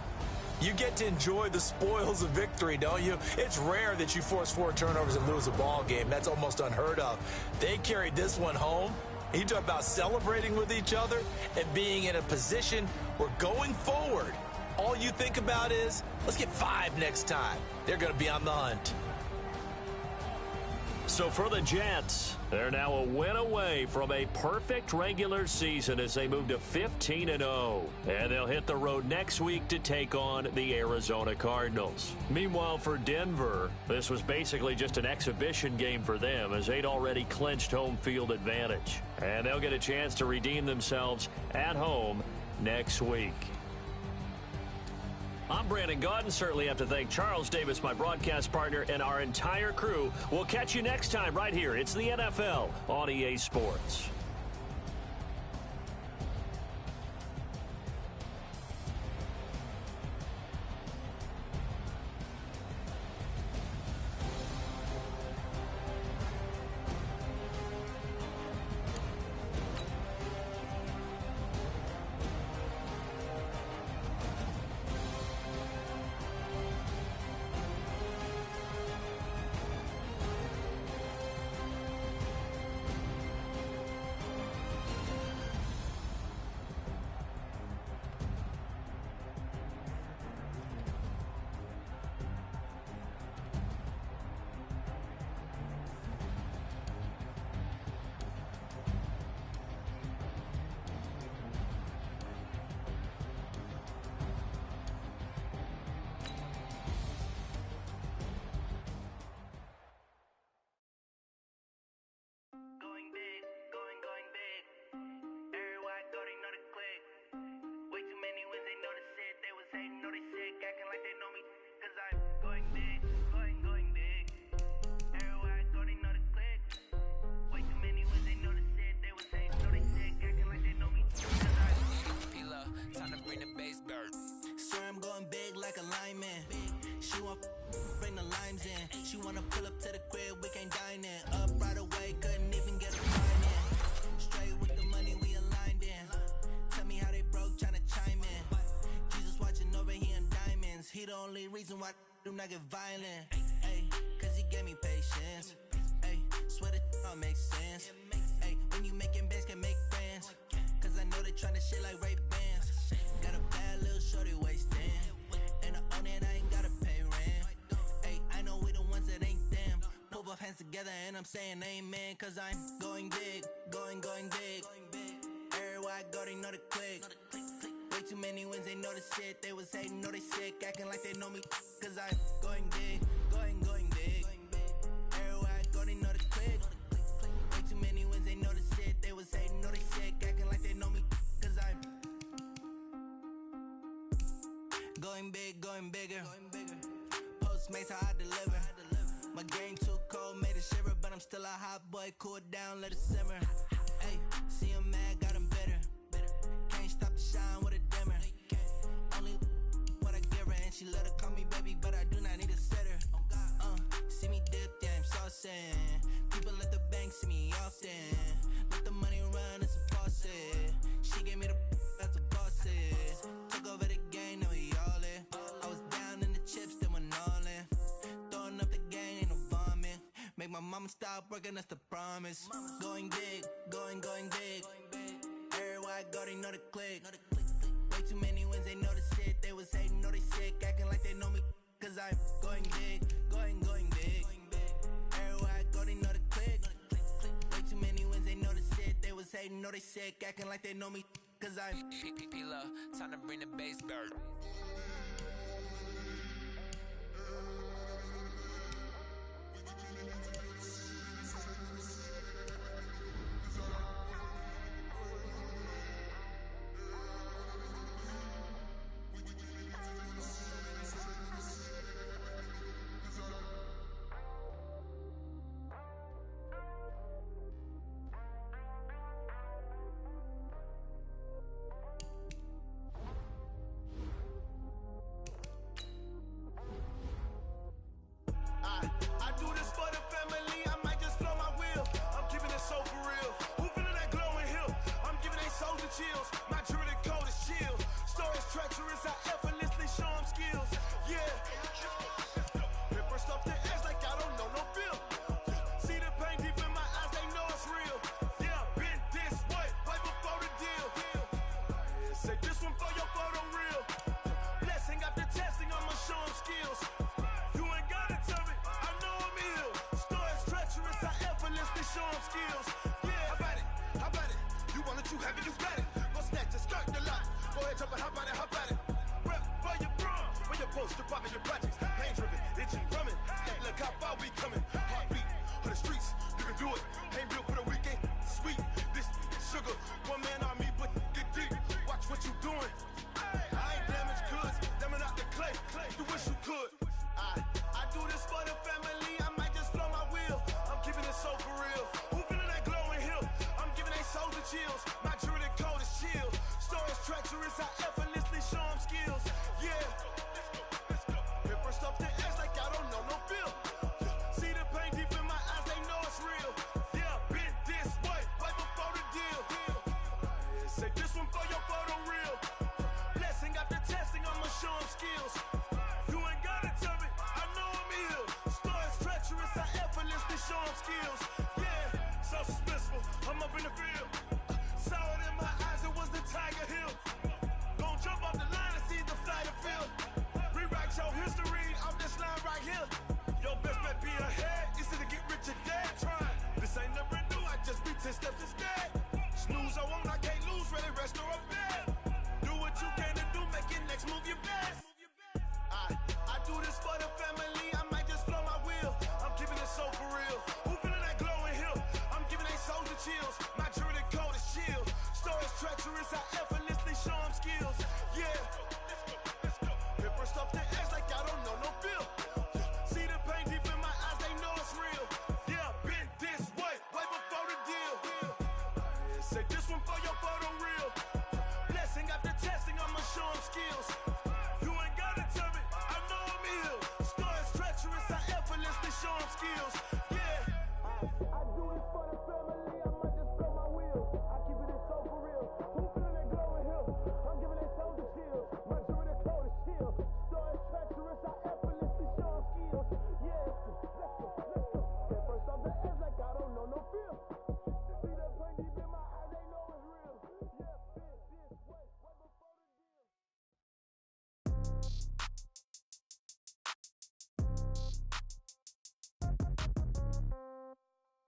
you get to enjoy the spoils of victory, don't you? It's rare that you force 4 turnovers and lose a ball game. That's almost unheard of. They carried this one home. You talk about celebrating with each other and being in a position where going forward, all you think about is, let's get 5 next time. They're going to be on the hunt. So for the Jets, they're now a win away from a perfect regular season as they move to 15-0. And they'll hit the road next week to take on the Arizona Cardinals. Meanwhile, for Denver, this was basically just an exhibition game for them as they'd already clinched home field advantage. And they'll get a chance to redeem themselves at home next week. I'm Brandon Gaudin. Certainly have to thank Charles Davis, my broadcast partner, and our entire crew. We'll catch you next time right here. It's the NFL on EA Sports. Reason why do not get violent, ayy, cause he gave me patience, ayy, swear that all makes sense, ayy, when you making bands can make friends, cause I know they tryna shit like Ray-Bans, got a bad little shorty wasting, and I own it, I ain't gotta pay rent, ayy, I know we the ones that ain't them, put both hands together and I'm saying amen, cause I'm going big, going big, everywhere I go they know the click. Way too many wins, they know the shit. They was hating, know they sick, acting like they know me. Cause I'm going big, going big. Everywhere I go, they know the click. Way too many wins, they know the shit. They was hating, know they sick, acting like they know me. Cause I'm going big, going bigger. Postmates, how I deliver. My game too cold, made it shiver. But I'm still a hot boy, cool it down, let it simmer. Hey, see him mad, got him bitter. Can't stop the shine with a dimmer. Only what I give her, and she let her call me baby, but I do not need a sitter. See me dip, yeah, I'm saucing. People at the bank see me often. Let the money run, it's a faucet. She gave me the that's a faucet. Took over the game, now we all in. I was down in the chips, then went all in. Throwing up the game, ain't no vomit. Make my mama stop working, that's the promise. Going big, going big. Everywhere I go, they know the click. Way too many wins, they know the shit. They was hating, know they sick, acting like they know me. Cause I'm going big, going big. Everywhere I go, they know the click. Way too many wins, they know the shit. They was hating, know they sick, acting like they know me. Cause I'm P-P-P-Love, time to bring the bass bird. Chills, my jewelry code is chill. Stories treacherous, I effortlessly show them skills. Yeah. Paper stuff the edge like I don't know no bill. See the pain deep in my eyes, they know it's real. Yeah, been this way before the deal. Say this one for your photo real. Blessing after testing, I'ma show them skills. You ain't gotta tell me, I know I'm ill. Stories treacherous, I effortlessly show them skills. Yeah, how about it? You want it, you have it, you got it. Go snatch it, skirt the lot. Go ahead, jump it, hop on it, hop on it. Rep where you from, where you post, you're popping your projects. Pain driven, itching, drumming. Hey, look how far we coming. Heartbeat on the streets, you can do it. Ain't built for the weekend, sweet. This sugar, one man army, but get deep. Watch what you doing. I ain't damaged goods, damn it out the clay. history off this line right here. Your best bet be ahead. It's to get rich or dead trying. This ain't never new, I just be 10 steps instead. Snooze, I won't, I can't lose, ready, rest or a bed. Do what you can to do, make it next move your best. I do this for the family, I might just blow my wheel. I'm keeping it so for real. Who feeling that glowing hill? I'm giving they souls the chills. My jewelry cold is chill. Stories treacherous, I effortlessly show them skills. Yeah. Paper stuff the edge like I don't know no feel. See the pain deep in my eyes, they know it's real. Yeah, been this way before the deal. Say this one for your photo reel. Blessing after testing, I'ma show them skills. You ain't gotta tell me, I know I'm ill. Stories treacherous, I effortlessly show them skills. Yeah. I do this for the family, I might just blow my wheel. I keep it so for real. Who feeling that glowing hill? I'm giving they souls the chills. My jewelry cold is chill. Stories treacherous, I effortlessly show them skills. Yeah. Let's go. At first off the edge like I don't know no feel. See that pain deep in my eyes, they know it's real. Yeah, been this way before the deal.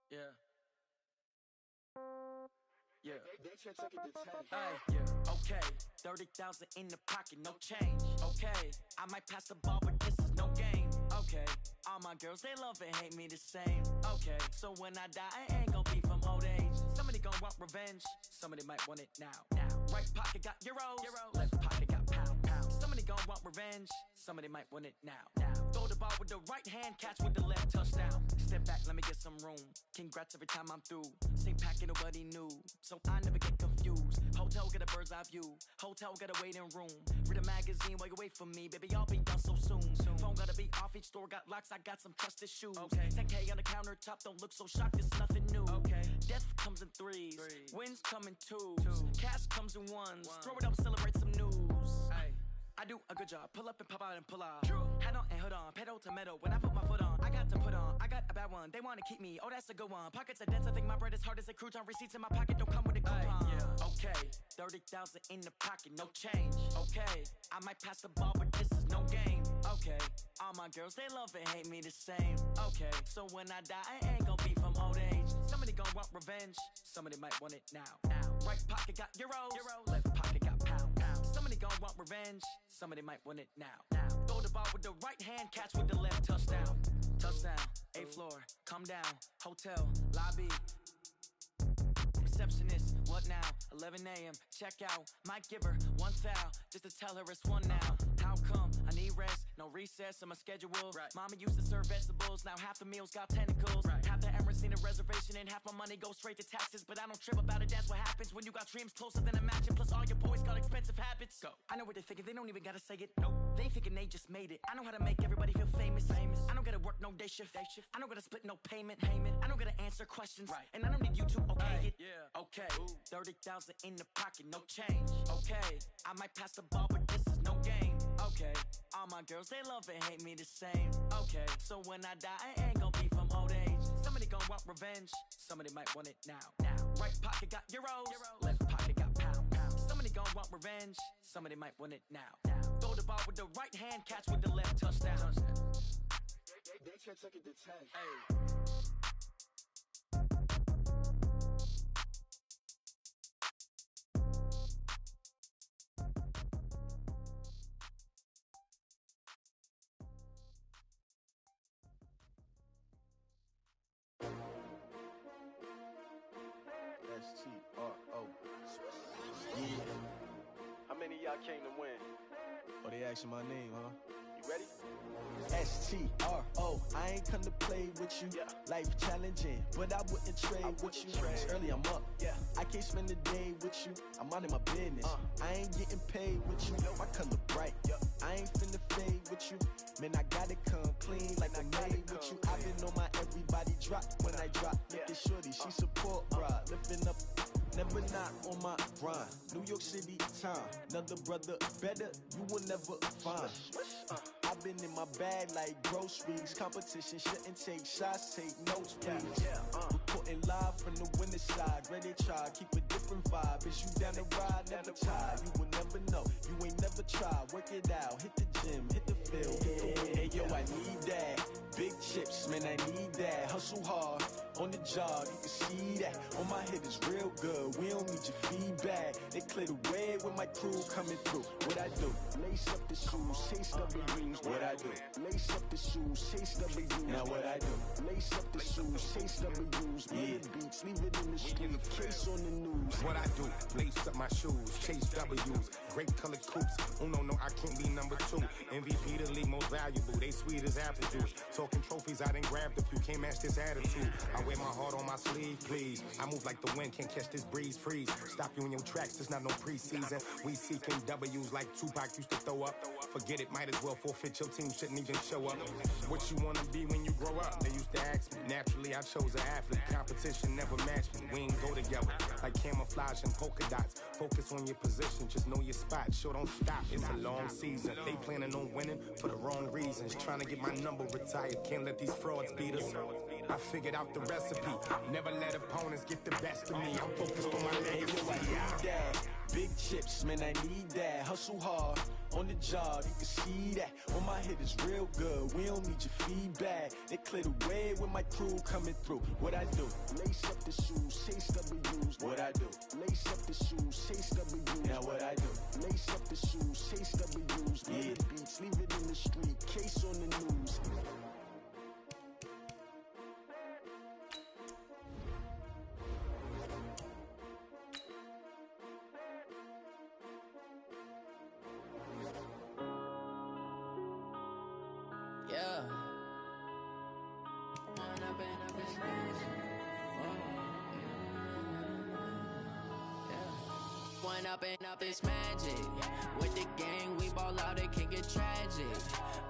Yeah. Yeah. Hey, yeah. Okay. 30,000 in the pocket, no change. Okay. I might pass the ball, but this is no game. Okay. All my girls, they love and hate me the same. Okay. So when I die, I ain't gon' be from old age. Somebody gon' want revenge. Somebody might want it now. Right pocket got euros. Left pocket got pound. Somebody gon' want revenge. Somebody might want it now. Throw the ball with the right hand, catch with the left, touchdown. Step back, let me get some room. Congrats every time I'm through. Same packet, nobody knew, so I never get confused. Hotel get a bird's eye view. Hotel got a waiting room. Read a magazine while you wait for me, baby. I'll be done so soon. Phone gotta be off. Each store got locks. I got some trusted shoes. Okay. 10K on the countertop. Don't look so shocked. It's nothing new. Okay. Death comes in threes. Wins come in twos. Cash comes in ones. Throw it up, celebrate some news. Ay. I do a good job. Pull up and pop out and pull off. Hat on and hood on. Pedal to metal. When I put my foot on, I got to put on. I got a bad one. They want to keep me. Oh, that's a good one. Pockets are dense. I think my bread is hard as a crouton. Receipts in my pocket don't come with a coupon. Yeah. Okay. 30,000 in the pocket. No change. Okay. I might pass the ball, but this is no game. Okay. All my girls, they love and hate me the same. Okay. So when I die, I ain't gon' be from old age. Somebody gon' want revenge. Somebody might want it now. Right pocket got euros. Left pocket got pound. Somebody gon' want revenge. Somebody might want it now. Throw the ball with the right hand, catch with the left, touchdown. Touchdown, 8th floor, come down, hotel, lobby. Receptionist, what now? 11 a.m., check out. Might give her one foul, just to tell her it's one now. How come? I need rest, no recess on my schedule. Right. Mama used to serve vegetables, now half the meals got tentacles. Right. Half the Emirates need a reservation and half my money goes straight to taxes. But I don't trip about it, that's what happens when you got dreams closer than a mansion. Plus all your boys got expensive habits. Go. I know what they're thinking, they don't even gotta say it. Nope. They thinking they just made it. I know how to make everybody feel famous. I don't gotta work no day shift. I don't gotta split no payment. I don't gotta answer questions. Right. And I don't need you to okay it. Yeah. Okay. 30,000 in the pocket, no change. Okay. I might pass the ball, but this is no game. Okay. All my girls, they love and hate me the same. Okay. So when I die, I ain't gon' be from old age. Somebody gon' want revenge. Somebody might want it now. Right pocket got euros. Left pocket got pound. Somebody gon' want revenge. Somebody might want it now. Throw the ball with the right hand, catch with the left, touchdown. They can't take it to 10. Hey. S-T-R-O. Yeah. How many of y'all came to win? Oh, they asking my name, huh? You ready? S-T-R-O. I ain't come to play with you. Yeah. Life challenging, but I wouldn't trade with you. It's early, I'm up. Yeah. I can't spend a day with you. I'm out of my business. I ain't getting paid with you. I color bright. I ain't finna fade with you. Man, I gotta come clean like I made with you. I've been on my everybody drop when I drop. Look at shorty, she support ride. Lifting up, never not on my grind. New York City time, another brother better, you will never find. I've been in my bag like groceries. Competition shouldn't take shots, take notes, please. Reporting live from the winter side. Ready to try, keep a different vibe. Is you down the ride, never tired. You will never know, you ain't never tried. Work it out, hit the gym. gym, hit the field, get the win. Hey yo, I need that. Big chips, man, I need that. Hustle hard, on the job, you can see that. On my head is real good, we don't need your feedback. They clear the way with my crew coming through. What I do? Lace up the shoes, chase W's. What I do? Lace up the shoes, chase W's. Now what I do? Lace up the shoes, chase W's. Yeah, beats, leave it in the street, case on the news. What I do? Lace up my shoes, chase W's. Great colored coops. Oh no, I can't be number 2. MVP the league most valuable. They sweet as apple juice. Talking trophies, I done grabbed a few. Can't match this attitude. I wear my heart on my sleeve, please. I move like the wind, can't catch this breeze. Freeze. Stop you in your tracks. There's not no preseason. We seeking W's like Tupac used to throw up. Forget it, might as well forfeit. Your team shouldn't even show up. What you wanna be when you grow up? They used to ask me. Naturally, I chose an athlete. Competition never matched me. We ain't go together like camouflage and polka dots. Focus on your position, just know your spot. Sure, don't stop. It's a long season. They planning on winning for the wrong reasons. Trying to get my number retired. Can't let these frauds beat us. I figured out the recipe. Never let opponents get the best of me. I'm focused on my legacy. I need that. Big chips, man, I need that. Hustle hard, on the job, you can see that. On my head is real good, we don't need your feedback. They clear the way with my crew coming through. What I do? Lace up the shoes, chase W's. What I do? Lace up the shoes, chase W's. Now what I do? Lace up the shoes, chase W's. Yeah, beats, leave it in the street, case on the news. Yeah. One up and up is magic. With the gang, we ball out, it can get tragic.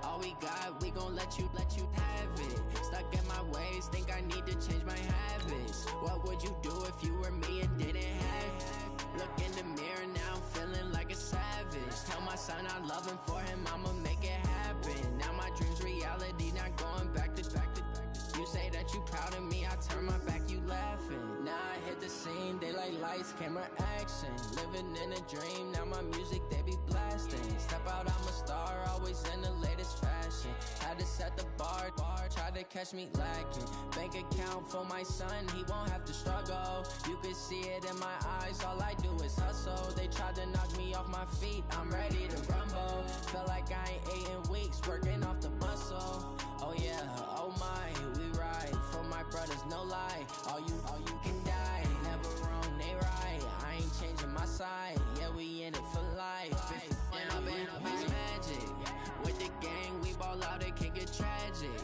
All we got, we gon' let you have it. Stuck in my ways, think I need to change my habits. What would you do if you were me and didn't have it? Look in the mirror now, I'm feeling like a savage. Tell my son I love him, for him I'ma make it happen. Now my dream's reality, not going back to. You say that you proud of me, I turn my back, you laughing. Now I hit the scene, daylight lights, camera action. Living in a dream, now my music they be blasting. Step out, I'm a star, always in the latest fashion. Had to set the bar, try to catch me lacking. Bank account for my son, he won't have to struggle. You can see it in my eyes, all I do is hustle. They tried to knock me off my feet, I'm ready to rumble. Felt like I ain't ate in weeks, working off the muscle. Oh yeah, oh my, we ride for my brothers, no lie. All you can die, never wrong, they right. I ain't changing my side, yeah, we in it for life. If it up it's magic. With the gang, we ball out, it can get tragic.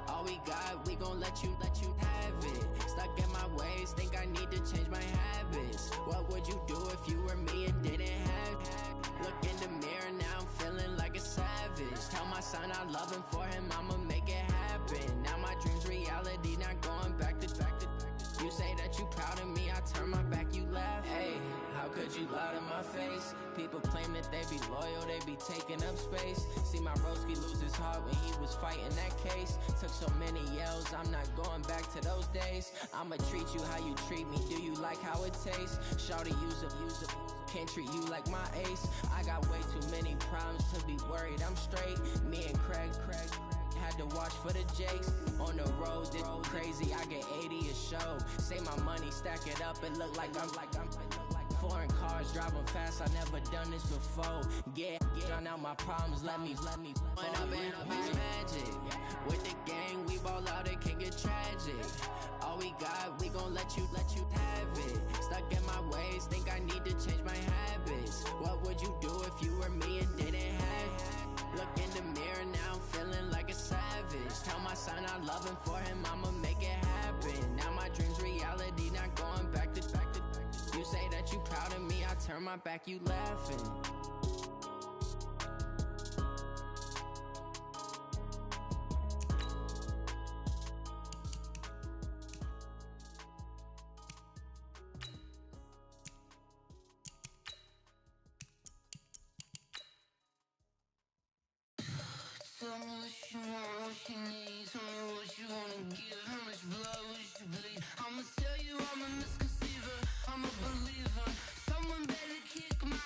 All we got, we gon' let you have it. Stuck in my ways, think I need to change my habits. What would you do if you were me and didn't have it? Look in the mirror, now I'm feeling like a savage. Tell my son I love him, for him I'ma make it happen. Now my dream's reality, not going back to. You say that you proud of me, I turn my back, you laugh. Hey, how could you lie to my face? People claim that they be loyal, they be taking up space. See my broski lose his heart when he was fighting that case. Took so many yells, I'm not going back to those days. I'ma treat you how you treat me, do you like how it tastes? Shawty, use it. Can't treat you like my ace. I got way too many problems to be worried, I'm straight. Me and Craig had to watch for the Jakes. On the road, this crazy, I get 80 a show. Say my money, stack it up, it look like I'm foreign cars, driving fast, I never done this before. Yeah, drown out my problems, let me One up and up is magic. With the gang, we ball out, it can get tragic. All we got, we gon' let you have it. Stuck in my ways, think I need to change my habits. What would you do if you were me and didn't have it? Look in the mirror, now I'm feeling like a savage. Tell my son I love him, for him I'ma make it happen. Now my dream's reality, not going back to. You say that you proud of me, I turn my back, you laughing. Tell me what you want, what you need. Tell me what you wanna give. How much blood would you bleed? I'ma tell you I'm a misconceiver, I'm a believer. Someone better kick my